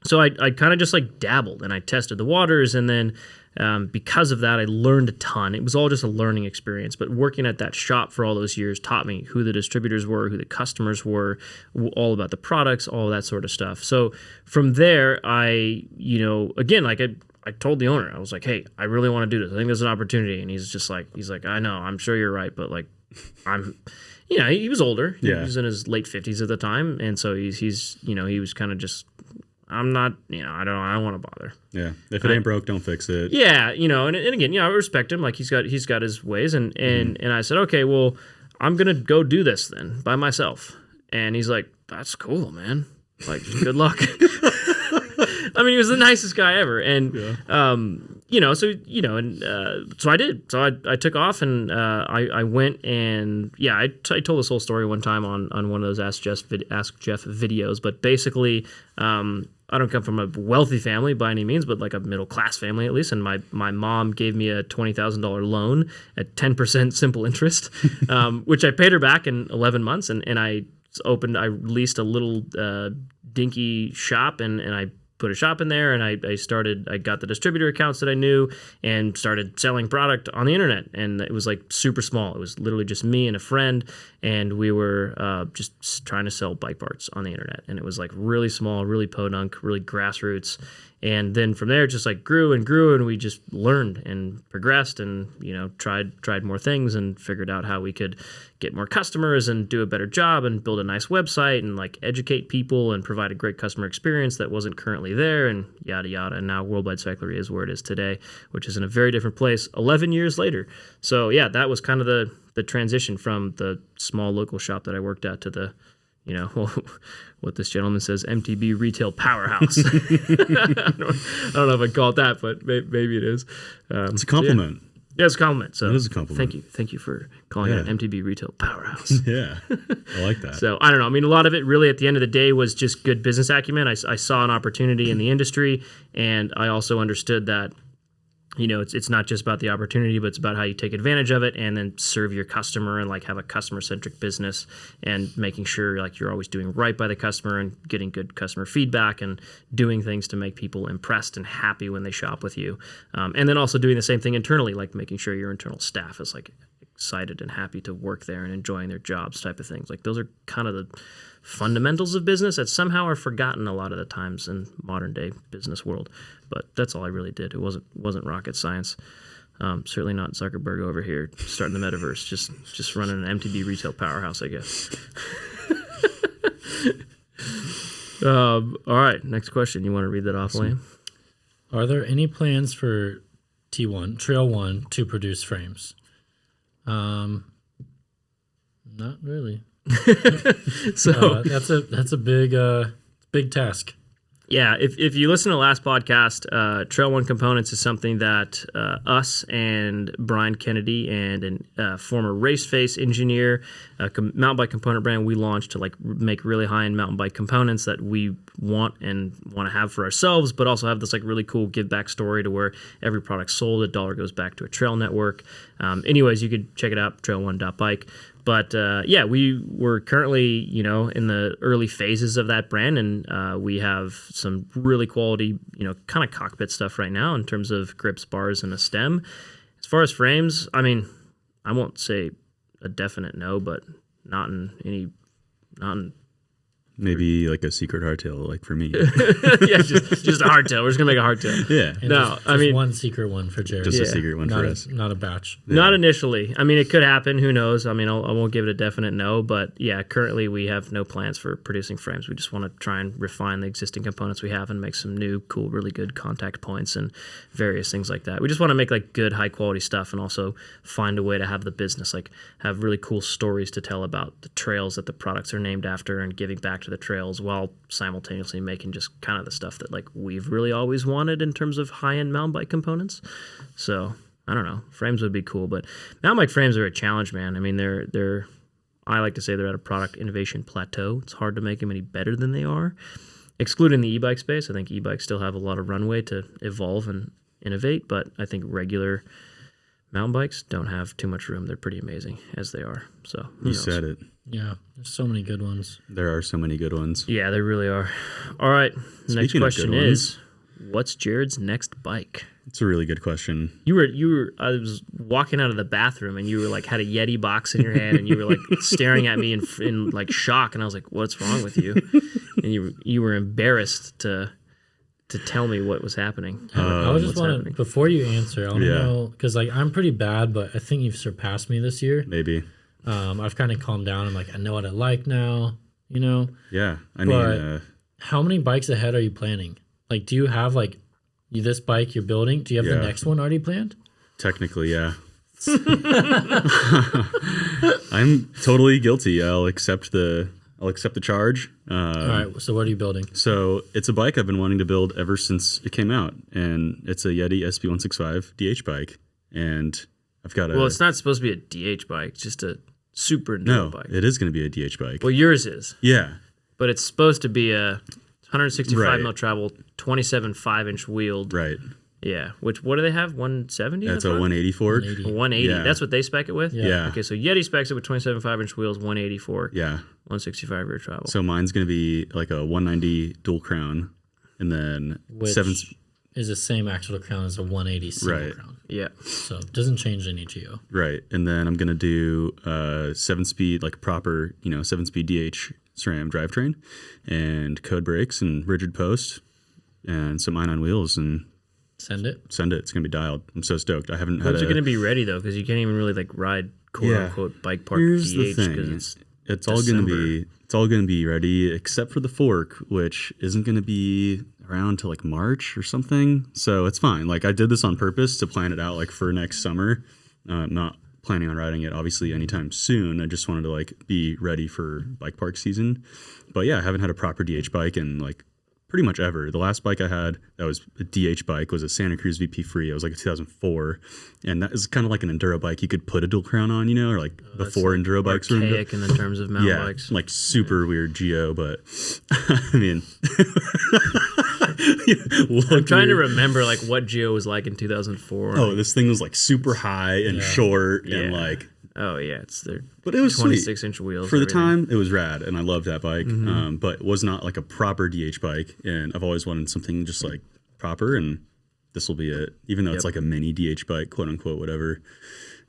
so I kind of just like dabbled, and I tested the waters. And then because of that, I learned a ton. It was all just a learning experience. But working at that shop for all those years taught me who the distributors were, who the customers were, all about the products, all that sort of stuff. So from there, I told the owner, I was like, hey, I really want to do this. I think there's an opportunity. And he's like, I know, I'm sure you're right, but like, he was older. He was in his late 50s at the time. And so he was kind of just, I'm not, I don't want to bother. Yeah. If it ain't broke, don't fix it. Yeah. And again, I respect him. Like he's got his ways. And I said, okay, well, I'm going to go do this then by myself. And he's like, that's cool, man. Like, good luck. I mean, he was the nicest guy ever. And, so I did. So I took off, and I went, and I told this whole story one time on one of those Ask Jeff videos. But basically, I don't come from a wealthy family by any means, but like a middle class family at least. And my mom gave me a $20,000 loan at 10% simple interest, which I paid her back in 11 months. And I leased a little dinky shop, and I put a shop in there, and I got the distributor accounts that I knew, and started selling product on the internet. And it was like super small. It was literally just me and a friend, and we were just trying to sell bike parts on the internet. And it was like really small, really podunk, really grassroots. And then from there, it just like grew, and we just learned and progressed, and tried more things, and figured out how we could get more customers and do a better job and build a nice website and like educate people and provide a great customer experience that wasn't currently there, and yada yada. And now Worldwide Cyclery is where it is today, which is in a very different place 11 years later. So yeah, that was kind of the transition from the small local shop that I worked at to the what this gentleman says, MTB retail powerhouse. I don't know if I'd call it that, but maybe it is. It's a compliment. Yeah, it's a compliment. So it is a compliment. Thank you for calling it an MTB retail powerhouse. Yeah, I like that. So I don't know. I mean, a lot of it really at the end of the day was just good business acumen. I saw an opportunity in the industry, and I also understood that it's not just about the opportunity, but it's about how you take advantage of it and then serve your customer and like have a customer-centric business, and making sure like you're always doing right by the customer and getting good customer feedback and doing things to make people impressed and happy when they shop with you. And then also doing the same thing internally, like making sure your internal staff is like excited and happy to work there and enjoying their jobs, type of things. Like those are kind of the fundamentals of business that somehow are forgotten a lot of the times in modern day business world. But that's all I really did. It wasn't rocket science. Certainly not Zuckerberg over here starting the metaverse, just running an MTB retail powerhouse, I guess. All right, next question. You want to read that off, Liam? Are there any plans for T1 Trail 1 to produce frames? Not really. So That's a big task. yeah, if you listen to the last podcast, Trail One Components is something that us and Brian Kennedy and a former race face engineer, mountain bike component brand, we launched to like make really high end mountain bike components that we want to have for ourselves, but also have this like really cool give back story to where every product sold, $1 goes back to a trail network. Anyways, you could check it out, trail1.bike. But yeah, we were currently, in the early phases of that brand, and we have some really quality, kind of cockpit stuff right now in terms of grips, bars, and a stem. As far as frames, I mean, I won't say a definite no, but not in Maybe like a secret hardtail, like for me. yeah, just a hardtail. We're just gonna make a hardtail. Yeah. And No, just I mean one secret one for Jared. Just a secret one for us. Not a batch. Not initially. I mean, it could happen. Who knows? I mean, I won't give it a definite no, but yeah, currently we have no plans for producing frames. We just want to try and refine the existing components we have and make some new, cool, really good contact points and various things like that. We just want to make like good, high quality stuff and also find a way to have the business, like have really cool stories to tell about the trails that the products are named after and giving back to the trails while simultaneously making just kind of the stuff that like we've really always wanted in terms of high-end mountain bike components. So I don't know, frames would be cool, but mountain bike frames are a challenge, man. I mean, they're I like to say they're at a product innovation plateau. It's hard to make them any better than they are. Excluding the e-bike space, I think e-bikes still have a lot of runway to evolve and innovate, but I think regular mountain bikes don't have too much room. They're pretty amazing as they are. So You said it. Yeah, there's so many good ones. There are so many good ones. Yeah, they really are. All right, the next Speaking of question good is, what's Jared's next bike? It's a really good question. You were. I was walking out of the bathroom, and you were like had a Yeti box in your hand, and you were like staring at me in like shock, and I was like, "What's wrong with you?" And you were embarrassed to tell me what was happening. I was just want to, before you answer, I want to Yeah. know, because like I'm pretty bad, but I think you've surpassed me this year. Maybe. I've kind of calmed down. I'm like, I know what I like now, you know? Yeah. I But mean, how many bikes ahead are you planning? Like, do you have like this bike you're building? Do you have the Yeah. next one already planned? technically, yeah. I'm totally guilty. I'll accept the charge. All right. So what are you building? So it's a bike I've been wanting to build ever since it came out, and it's a Yeti SB165 DH bike, and I've got a. Well, it's not supposed to be a DH bike, just a super enduro no, bike. it is going to be a DH bike. Well, yours is, Yeah, but it's supposed to be a 165 Right. mil travel, 27 5-inch wheeled. right. Yeah. Which what do they have? 170. That's a 180 Ford. 180. 180. Yeah. That's what they spec it with. Yeah. Okay, so Yeti specs it with 27 5-inch wheels, 180 fork, Yeah. 165 rear travel. So mine's going to be like a 190 dual crown, and then Which is the same actual crown as a 180 single Right. crown. yeah. So it doesn't change any geo. Right. And then I'm going to do 7-speed, like proper, 7-speed DH SRAM drivetrain and code brakes and rigid post and some ion on wheels and Send it. send it. It's going to be dialed. I'm so stoked. I haven't had When's it going to be ready though? Because you can't even really like ride quote Yeah. unquote bike park Here's the DH thing. because It's all going to December. be ready except for the fork, which isn't going to be around till like March or something. So it's fine. Like I did this on purpose to plan it out like for next summer. Not planning on riding it obviously anytime soon. I just wanted to like be ready for bike park season. But yeah, I haven't had a proper DH bike in like pretty much ever. The last bike I had that was a DH bike was a Santa Cruz VP Free. It was like a 2004, and that is kind of like an enduro bike you could put a dual crown on, or like before enduro bikes were archaic in the terms of mountain bikes. like super weird geo, but I mean, I'm trying to remember like what Geo was like in 2004. Oh, this thing was like super high and short and Yeah. like. Oh yeah, it's their But it was 26-inch wheels for the everything. time. It was rad, and I loved that bike. Mm-hmm. But it was not like a proper DH bike, and I've always wanted something just like proper, and this will be it. Even though it's like a mini DH bike, quote unquote, whatever.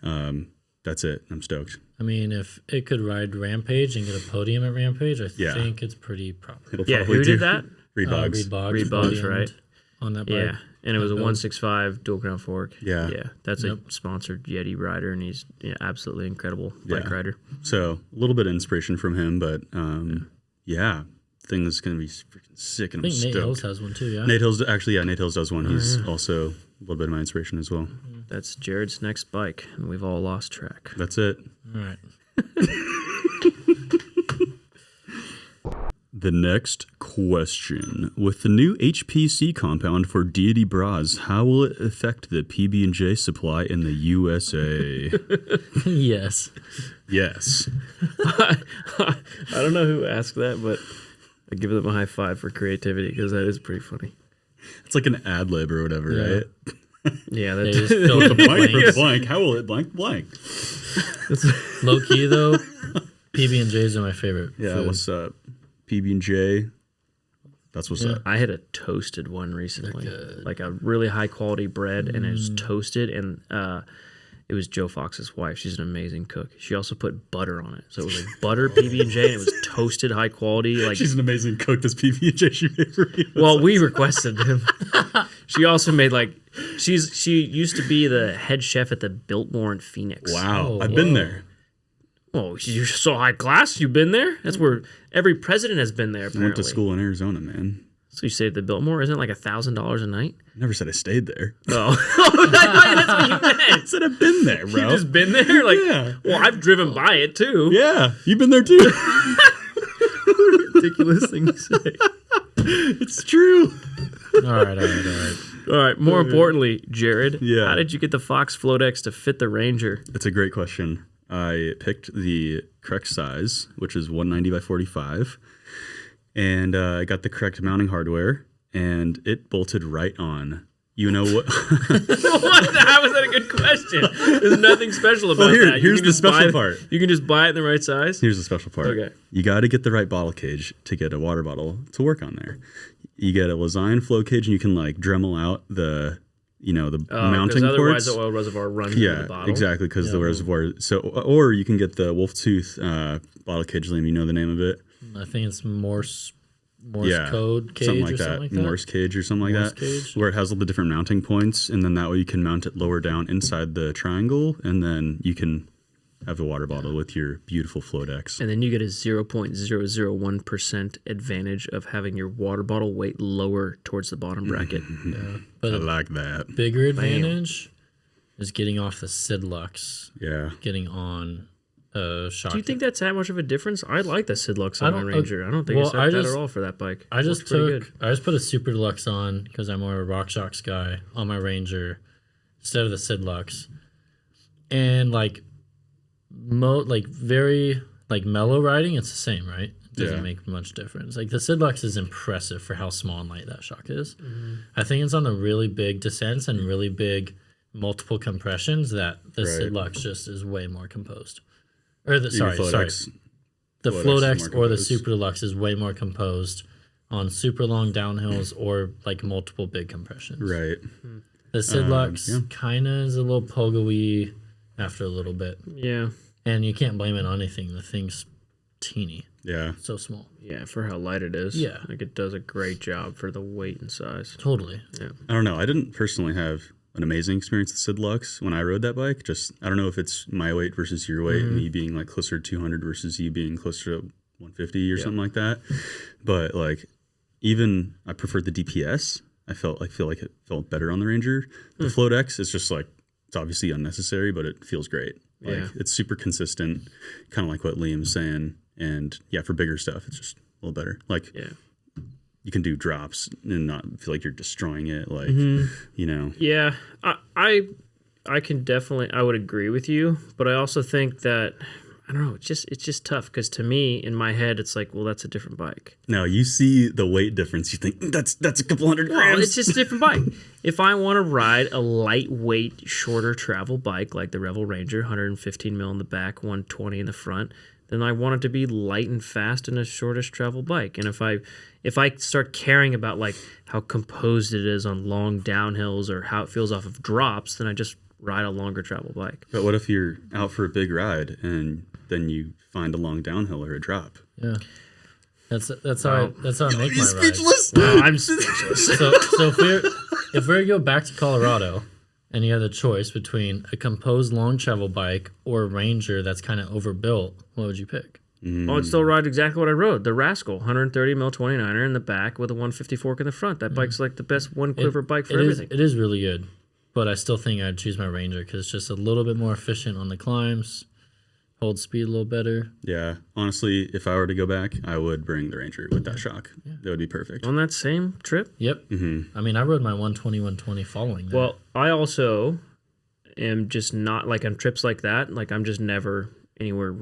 That's it. I'm stoked. I mean, if it could ride Rampage and get a podium at Rampage, I Yeah. think it's pretty proper. It'll Yeah, probably who do. did that? Reed Boggs. Reed Boggs, podiumed right. On that bike. Yeah, and it was a Build. 165 dual crown fork. Yeah. yeah, that's a sponsored Yeti rider, and he's absolutely incredible bike Yeah. rider. So a little bit of inspiration from him, but yeah, thing is going to be freaking sick, and I I'm think Nate stoked. Hills has one too, yeah? Nate Hills does one. He's also a little bit of my inspiration as well. That's Jared's next bike, and we've all lost track. That's it. All right. The next question. With the new HPC compound for Deity Bras, how will it affect the PB&J supply in the USA? Yes. Yes. I don't know who asked that, but I give them a high five for creativity because that is pretty funny. It's like an ad lib or whatever, Yeah. right? Yeah, They that's just fill the Blank for blanks. blank. How will it blank blank? Low key though, PB&Js are my favorite. Yeah, food. what's up? PB&J. That's what's Yeah. up. I had a toasted one recently, They're good. like a really high quality bread, and it was toasted, and it was Joe Fox's wife. She's an amazing cook. She also put butter on it, so it was like butter PB&J, and it was toasted, high quality. Like, She's an amazing cook. Does PB&J she made for you? well, we requested them. She also made like she used to be the head chef at the Biltmore in Phoenix. Wow, Oh, I've been whoa. there. Oh, you're so high class. You've been there. That's where every president has been there. I Apparently. went to school in Arizona, man. So you stayed at the Biltmore? Isn't it like $1,000 a night? I never said I stayed there. Oh, that's what you I meant. said I've been there, bro. You just been there? Like, Yeah. well, I've driven by it too. Yeah, you've been there too. Ridiculous thing to say. It's true. All right. All right. More importantly, Jared, Yeah. how did you get the Fox Floatex to fit the Ranger? It's a great question. I picked the correct size, which is 190 by 45, and I got the correct mounting hardware, and it bolted right on. You know what? How was that a good question? There's nothing special about Well, that. You here's can the just buy special it- part. You can just buy it in the right size. Here's the special part. Okay. You got to get the right bottle cage to get a water bottle to work on there. You get a Lezyne flow cage, and you can like Dremel out the mounting Because otherwise ports. the oil reservoir runs into Yeah, the bottle. exactly, because the reservoir. So, or you can get the wolf tooth bottle cage. Liam, you know the name of it? I think it's Morse Yeah, code cage something or like something that. like that. Morse cage or something Morse like that, cage? where it has all the different mounting points, and then that way you can mount it lower down inside the triangle, and then you can have the water bottle with your beautiful Floatex. And then you get a 0.001% advantage of having your water bottle weight lower towards the bottom bracket. Yeah. But I a like that. bigger advantage is getting off the Sidlux, Yeah. getting on shock. Do you think that's that much of a difference? I like the Sidlux I on my don't- Ranger. I don't think well, it's I that just- at all for that bike. I just Looks pretty good. put a Super Deluxe on because I'm more of a RockShox guy on my Ranger instead of the Sidlux, and like very mellow riding, it's the same, right? It doesn't Yeah. make much difference. Like the Sidlux is impressive for how small and light that shock is. Mm-hmm. I think it's on the really big descents and really big multiple compressions that the Right. Sidlux just is way more composed. Or the Your sorry, Floatex. the Floatex is Floatex more or the composed. Super Deluxe is way more composed on super long downhills or like multiple big compressions. Right. The Sidlux yeah. kind of is a little pogo-y after a little bit. Yeah. And you can't blame it on anything. The thing's teeny, Yeah. so small. Yeah, for how light it is. Yeah. Like it does a great job for the weight and size. Totally. I don't know. I didn't personally have an amazing experience with Sidlux when I rode that bike. Just I don't know if it's my weight versus your weight, me being like closer to 200 versus you being closer to 150 or something like that. But like, even I preferred the DPS. I feel like it felt better on the Ranger. The Floatex is just like it's obviously unnecessary, but it feels great. Like Yeah. it's super consistent, kind of like what Liam's saying. And yeah, for bigger stuff, it's just a little better. Like Yeah. you can do drops and not feel like you're destroying it. Like you know. Yeah. I can definitely I would agree with you, but I also think that I don't know, it's just tough because to me in my head it's like, well, that's a different bike. No, you see the weight difference. You think that's a couple hundred grams. Well, it's just a different bike. If I want to ride a lightweight, shorter travel bike like the Revel Ranger, 115 mil in the back, 120 in the front, then I want it to be light and fast and a shortest travel bike. And if I start caring about like how composed it is on long downhills or how it feels off of drops, then I just ride a longer travel bike. But what if you're out for a big ride and then you find a long downhill or a drop? Yeah. That's how I make my rides. Well, I'm speechless. So if we go back to Colorado and you had the choice between a composed long travel bike or a Ranger that's kind of overbuilt, what would you pick? Oh, it still rides exactly what I rode. The Rascal, 130 mil 29er in the back with a 150 fork in the front. That bike's like the best one quiver bike for everything. It is really good, but I still think I'd choose my Ranger because it's just a little bit more efficient on the climbs, holds speed a little better. Yeah, honestly, if I were to go back, I would bring the Ranger with that shock. Yeah. That would be perfect. On that same trip? Yep. I mean, I rode my 120 following that. Well, I also am just not like on trips like that. Like I'm just never anywhere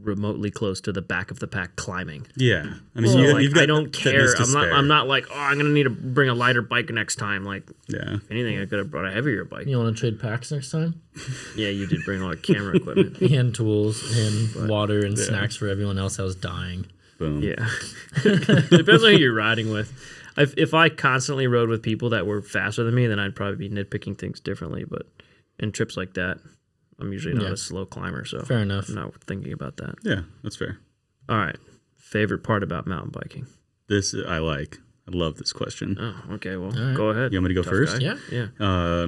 remotely close to the back of the pack climbing. Yeah, I mean, you've got I don't care. I'm not like, oh, I'm gonna need to bring a lighter bike next time. Like, if anything, I could have brought a heavier bike. You want to trade packs next time? Yeah, you did bring a lot of camera equipment, hand tools, and water and snacks for everyone else that was dying. Boom. Yeah, depends on who you're riding with. If I constantly rode with people that were faster than me, then I'd probably be nitpicking things differently. But in trips like that, I'm usually not a slow climber, so fair enough. I'm not thinking about that. Yeah, that's fair. All right. Favorite part about mountain biking? This I like. I love this question. Oh, okay. Well, go ahead. You want me to go first? Guy. Yeah.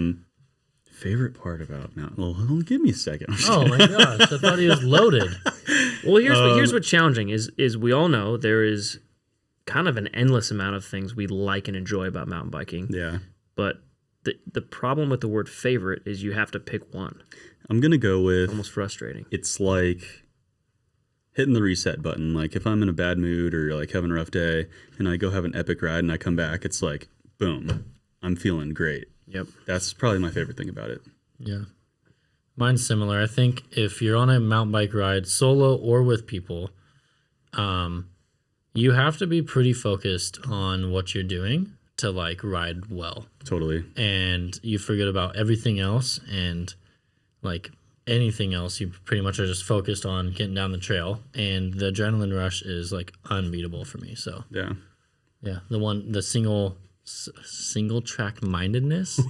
Favorite part about mountain? Well, give me a second. Oh my gosh, I thought he was loaded. Well, here's what's challenging is we all know there is kind of an endless amount of things we like and enjoy about mountain biking. Yeah. But the problem with the word favorite is you have to pick one. I'm going to go with... Almost frustrating. It's like hitting the reset button. Like if I'm in a bad mood or like having a rough day and I go have an epic ride and I come back, it's like, boom, I'm feeling great. Yep. That's probably my favorite thing about it. Yeah. Mine's similar. I think if you're on a mountain bike ride, solo or with people, you have to be pretty focused on what you're doing to like ride well. Totally. And you forget about everything else, and like anything else, you pretty much are just focused on getting down the trail, and the adrenaline rush is like unbeatable for me. So yeah, the single track mindedness.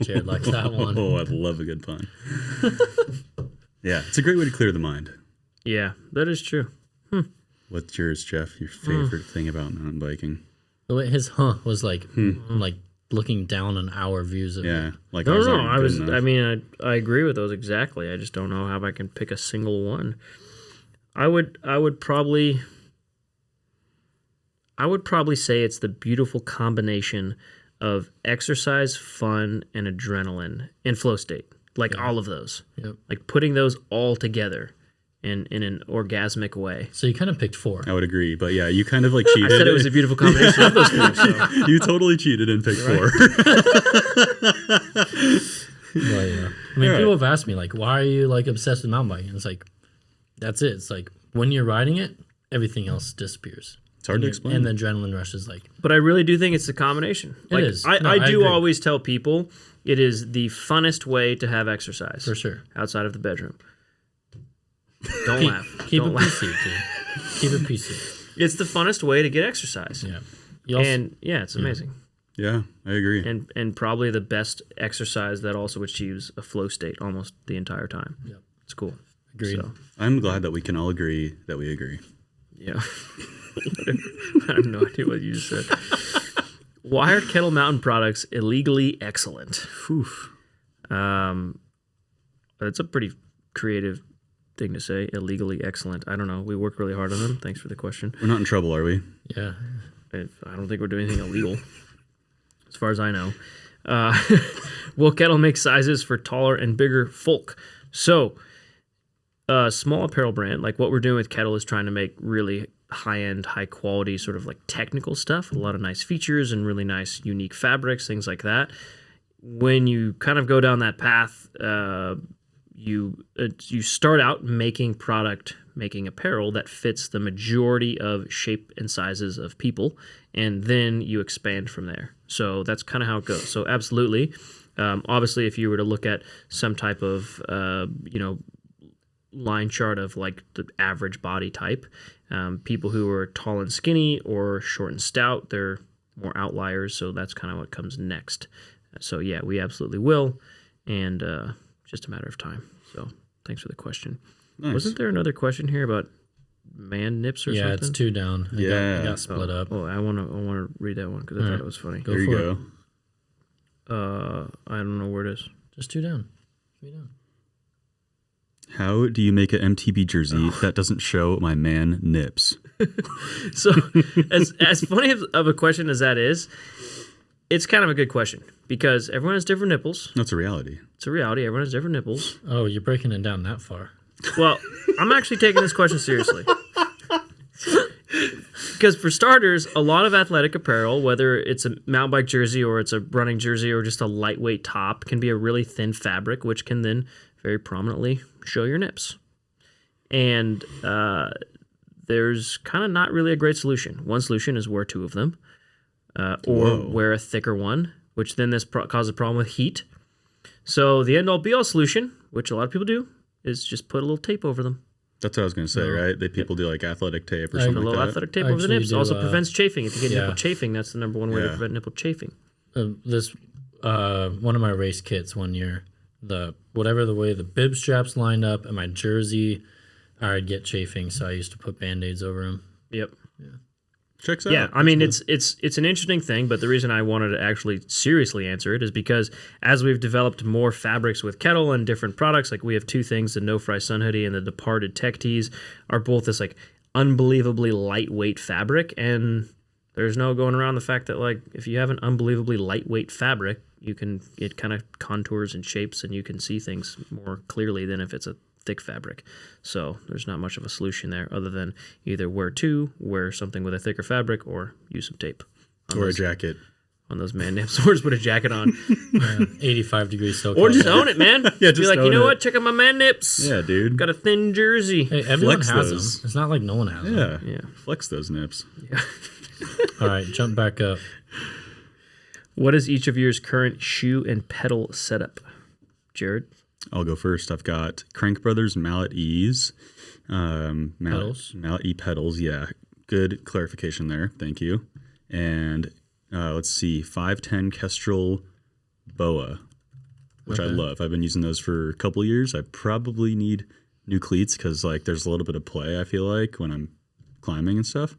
Jared likes that one. Oh, I love a good pun. Yeah, it's a great way to clear the mind. Yeah, that is true. What's yours, Jeff? Your favorite thing about mountain biking? The way his was like like looking down on our views of it. Like no. I agree with those exactly. I just don't know how I can pick a single one. I would probably say it's the beautiful combination of exercise, fun, and adrenaline and flow state. Like all of those. Yep. Like putting those all together in an orgasmic way. So you kind of picked 4. I would agree, but yeah, you kind of like cheated. I said it was a beautiful combination of those things. So. You totally cheated and picked 4. Well, yeah. I mean, people have asked me like, why are you like obsessed with mountain biking? And it's like, that's it. It's like when you're riding it, everything else disappears. It's hard to explain. And the adrenaline rush is like... But I really do think it's the combination. Like, it is. I do always tell people it is the funnest way to have exercise. For sure. Outside of the bedroom. Don't laugh. Keep Don't it laugh. PC, dude. Keep it PC. It's the funnest way to get exercise. Yeah. It's amazing. Yeah, I agree. And probably the best exercise that also achieves a flow state almost the entire time. Yeah. It's cool. Agreed. So, I'm glad that we can all agree that we agree. yeah. I have no idea what you just said. Why are Kettle Mountain products illegally excellent? That's a pretty creative thing to say. Illegally excellent. I don't know. We work really hard on them. Thanks for the question. We're not in trouble, are we? Yeah. I don't think we're doing anything illegal, as far as I know. Will Kettle make sizes for taller and bigger folk? So, small apparel brand, like what we're doing with Kettle is trying to make really high-end, high-quality sort of like technical stuff, a lot of nice features and really nice, unique fabrics, things like that. When you kind of go down that path, you start out making apparel that fits the majority of shape and sizes of people, and then you expand from there. So that's kind of how it goes. So absolutely, obviously, if you were to look at some type of line chart of like the average body type, people who are tall and skinny or short and stout, they're more outliers. So that's kind of what comes next. So yeah, we absolutely will, and just a matter of time. So thanks for the question. Nice. Wasn't there another question here about man nips or something? Yeah, it's 2 down. It got split up. Oh, I want to read that one because I thought it was funny. Go there for you go. I don't know where it is. Just 2 down. 3 down. How do you make an MTB jersey that doesn't show my man nips? So, as funny of a question as that is, it's kind of a good question because everyone has different nipples. That's a reality. It's a reality. Everyone has different nipples. Oh, you're breaking it down that far. Well, I'm actually taking this question seriously. Because for starters, a lot of athletic apparel, whether it's a mountain bike jersey or it's a running jersey or just a lightweight top, can be a really thin fabric, which can then very prominently show your nips. And there's kind of not really a great solution. One solution is wear two of them, or wear a thicker one, which then this causes a problem with heat. So the end-all be-all solution, which a lot of people do, is just put a little tape over them. That's what I was going to say, right? People do like athletic tape or A something like little that. athletic tape over the nips. Also prevents chafing. If you get nipple chafing, that's the number one way to prevent nipple chafing. One of my race kits one year, the way the bib straps lined up and my jersey, I'd get chafing, so I used to put Band-Aids over them. Yep. Checks out. Yeah, I mean, it's an interesting thing, but the reason I wanted to actually seriously answer it is because as we've developed more fabrics with Kettle and different products, like we have two things, the No Fry Sun Hoodie and the Departed Tech Tees are both this like unbelievably lightweight fabric, and there's no going around the fact that like if you have an unbelievably lightweight fabric, it kind of contours and shapes and you can see things more clearly than if it's a thick fabric. So there's not much of a solution there other than either wear something with a thicker fabric, or use some tape. Or a jacket. On those man nips, or just put a jacket on. 85 degrees still. Or just own it, man. Yeah, be like, you know what? Check out my man nips. Yeah, dude. Got a thin jersey. Hey, everyone Flex has those. them. It's not like no one has them. Yeah. Flex those nips. Yeah. All right, jump back up. What is each of yours current shoe and pedal setup? Jared? I'll go first. I've got Crank Brothers Mallet E's. Pedals? Mallet E pedals, yeah. Good clarification there. Thank you. And let's see, 510 Kestrel Boa, which I love. I've been using those for a couple of years. I probably need new cleats because like there's a little bit of play, I feel like, when I'm climbing and stuff.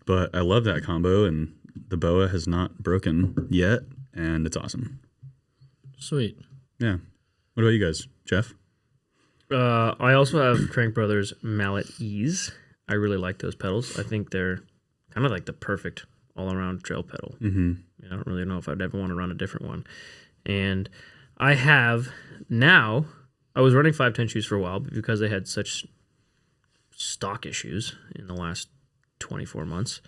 But I love that combo, and the Boa has not broken yet, and it's awesome. Sweet. Yeah. What about you guys? Jeff? I also have Crank Brothers Mallet E's. I really like those pedals. I think they're kind of like the perfect all-around trail pedal. Mm-hmm. I don't really know if I'd ever want to run a different one. And I have now, I was running 510 shoes for a while, but because they had such stock issues in the last 24 months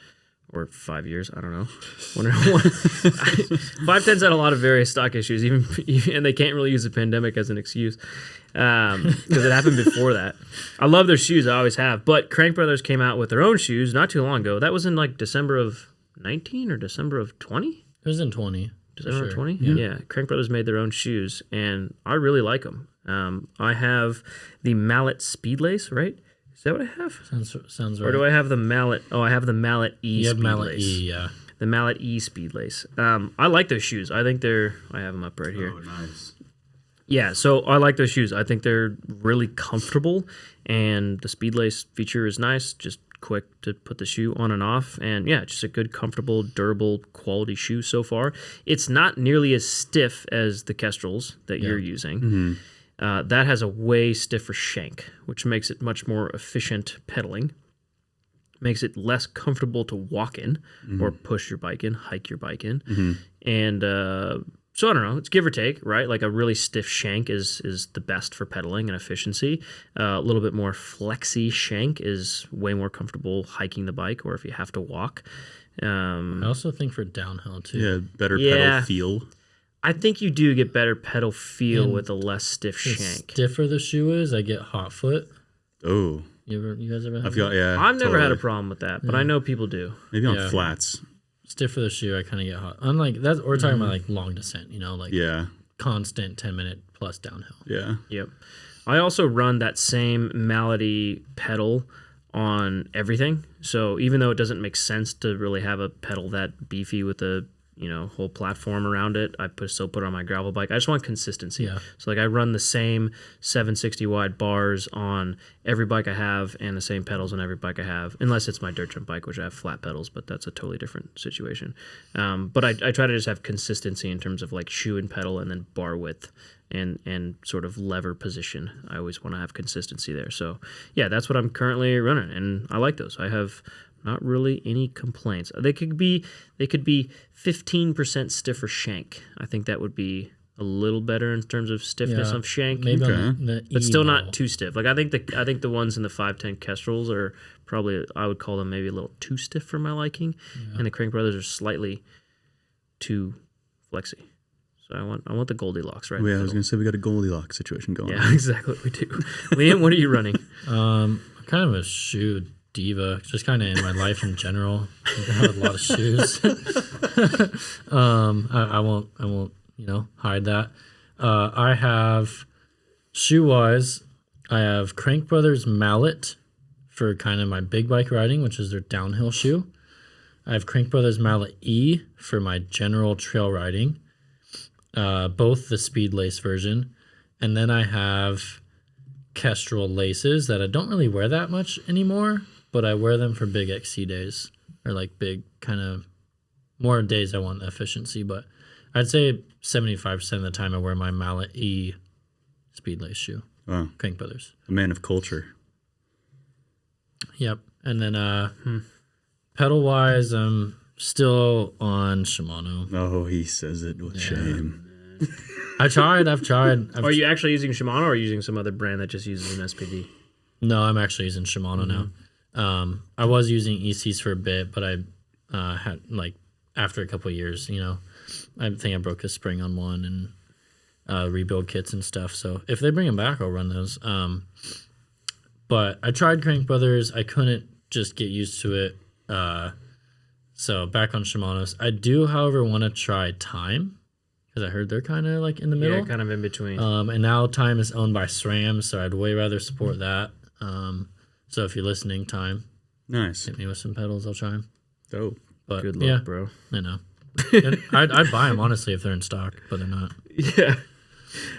or 5 years, I don't know. 510's had a lot of various stock issues, even and they can't really use the pandemic as an excuse because it happened before that. I love their shoes, I always have. But Crank Brothers came out with their own shoes not too long ago. That was in like December of 19 or December of 20? It was in 20. December of 20? Yeah. Yeah. Crank Brothers made their own shoes, and I really like them. I have the Mallet Speed Lace, right? Is that what I have? Sounds right. Or do I have the Mallet? Oh, I have the Mallet E You have Speed Mallet Lace. E, yeah. The Mallet E Speed Lace. I like those shoes. I think I have them up right here. Oh, nice. Yeah, so I like those shoes. I think they're really comfortable, and the Speed Lace feature is nice, just quick to put the shoe on and off. And yeah, just a good, comfortable, durable, quality shoe so far. It's not nearly as stiff as the Kestrels that you're using. Mm-hmm. That has a way stiffer shank, which makes it much more efficient pedaling. Makes it less comfortable to walk in or push your bike in, hike your bike in. Mm-hmm. And so I don't know, it's give or take, right? Like a really stiff shank is the best for pedaling and efficiency. A little bit more flexy shank is way more comfortable hiking the bike or if you have to walk. I also think for downhill too. Yeah, better pedal feel. I think you do get better pedal feel with a less stiff The shank. stiffer the shoe is, I get hot foot. Oh. You guys ever have I've got, yeah. I've never had a problem with that, but I know people do. Maybe on flats. Stiffer the shoe, I kind of get hot. Unlike that, we're talking about like long descent, like constant 10-minute plus downhill. Yeah. Yep. I also run that same Mallet pedal on everything. So even though it doesn't make sense to really have a pedal that beefy with a whole platform around it. I still put it on my gravel bike. I just want consistency. Yeah. So like I run the same 760 wide bars on every bike I have and the same pedals on every bike I have, unless it's my dirt jump bike, which I have flat pedals, but that's a totally different situation. But I try to just have consistency in terms of like shoe and pedal and then bar width and sort of lever position. I always want to have consistency there. So yeah, that's what I'm currently running, and I like those. I have not really any complaints. They could be 15% stiffer shank. I think that would be a little better in terms of stiffness of shank. Maybe on the but still model. not too stiff. Like I think the ones in the 510 Kestrels are probably, I would call them maybe a little too stiff for my liking, and the Crank Brothers are slightly too flexy. So I want the Goldilocks, right? Yeah, I was going to say we got a Goldilocks situation going on. Yeah, exactly. We do. Liam, what are you running? I'm kind of a shoe diva, just kind of in my life in general. I have a lot of shoes. I won't hide that. I have shoe wise, I have Crank Brothers Mallet for kind of my big bike riding, which is their downhill shoe. I have Crank Brothers Mallet E for my general trail riding, both the speed lace version, and then I have Kestrel laces that I don't really wear that much anymore, but I wear them for big XC days, or like big kind of more days I want efficiency. But I'd say 75% of the time I wear my Mallet E speed lace shoe. Wow. Crank Brothers. A man of culture. Yep. And then pedal wise, I'm still on Shimano. Oh, he says it with shame. I've tried. Are you actually using Shimano or are you using some other brand that just uses an SPD? No, I'm actually using Shimano now. I was using ECs for a bit, but I had like after a couple of years, I think I broke a spring on one and rebuild kits and stuff. So if they bring them back, I'll run those. But I tried Crank Brothers. I couldn't just get used to it. So back on Shimano's. I do, however, want to try Time because I heard they're kind of like in the middle. Yeah, kind of in between. And now Time is owned by SRAM, so I'd way rather support that. So if you're listening, Time, Nice. hit me with some pedals. I'll try them. Dope. But Good luck, bro. I know. And I'd buy them honestly if they're in stock, but they're not. Yeah.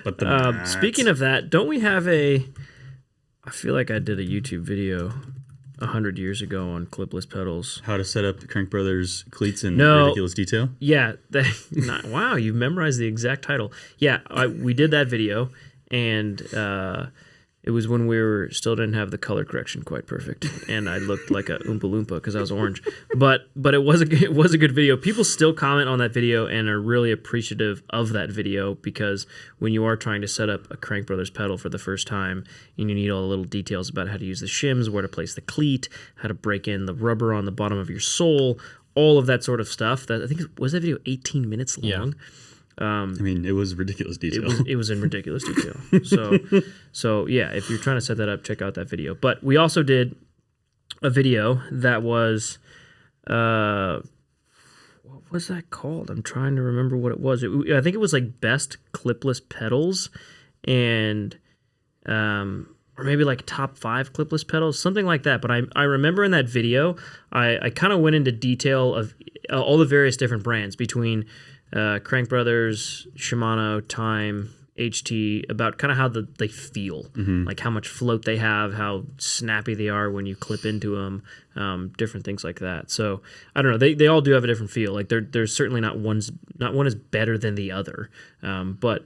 But the Speaking of that, don't we have I feel like I did a YouTube video 100 years ago on clipless pedals. how to set up the Crank Brothers cleats in No. ridiculous detail? Yeah. Wow, you memorized the exact title. Yeah, we did that video, and it was when we still didn't have the color correction quite perfect, and I looked like a Oompa Loompa because I was orange. But it was a good video. People still comment on that video and are really appreciative of that video because when you are trying to set up a Crank Brothers pedal for the first time, and you need all the little details about how to use the shims, where to place the cleat, how to break in the rubber on the bottom of your sole, all of that sort of stuff. That I think was that video 18 minutes long. Yeah. I mean, it was ridiculous detail. It was in ridiculous detail. So yeah, if you're trying to set that up, check out that video. But we also did a video that was, what was that called? I'm trying to remember what it was. I think it was like best clipless pedals, and or maybe like top 5 clipless pedals, something like that. But I remember in that video, I kind of went into detail of all the various different brands between Crank Brothers, Shimano, Time, HT, about kind of how they feel, like how much float they have, how snappy they are when you clip into them, different things like that. So I don't know, they all do have a different feel. Like there's certainly not one is better than the other, but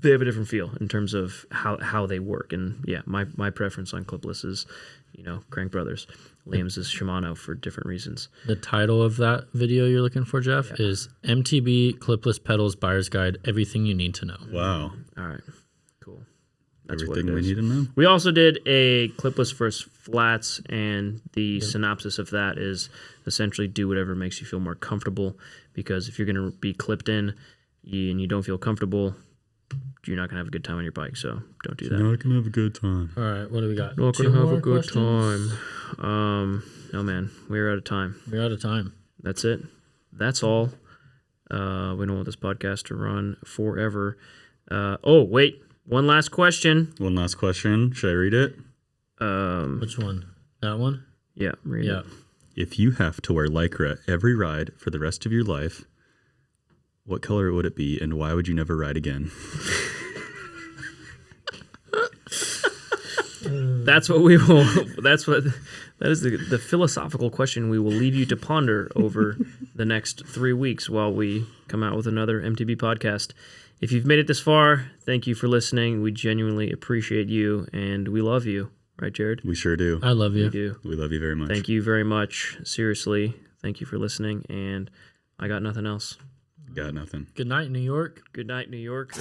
they have a different feel in terms of how they work. And yeah, my preference on clipless is, Crank Brothers. Liam's is Shimano for different reasons. The title of that video you're looking for, Jeff, is MTB Clipless Pedals Buyer's Guide, Everything You Need to Know. Wow. All right, cool. That's Everything what it we is. need to know. We also did a clipless versus flats, and the synopsis of that is essentially do whatever makes you feel more comfortable, because if you're going to be clipped in and you don't feel comfortable, you're not going to have a good time on your bike, so don't do that. Not gonna have a good time. All right, what do we got? Not Two going to have more a good questions? time. No, man, we're out of time. We're out of time. That's it. That's all. We don't want this podcast to run forever. Oh, wait. One last question. One last question. Should I read it? Which one? That one? Yeah, read Yeah. it. If you have to wear Lycra every ride for the rest of your life, what color would it be, and why would you never ride again? That's what we will. That is the philosophical question we will leave you to ponder over the next 3 weeks while we come out with another MTB podcast. If you've made it this far, thank you for listening. We genuinely appreciate you, and we love you. Right, Jared? We sure do. I love you. We do. We love you very much. Thank you very much. Seriously, thank you for listening, and I got nothing else. Got nothing. Good night, New York. Good night, New York.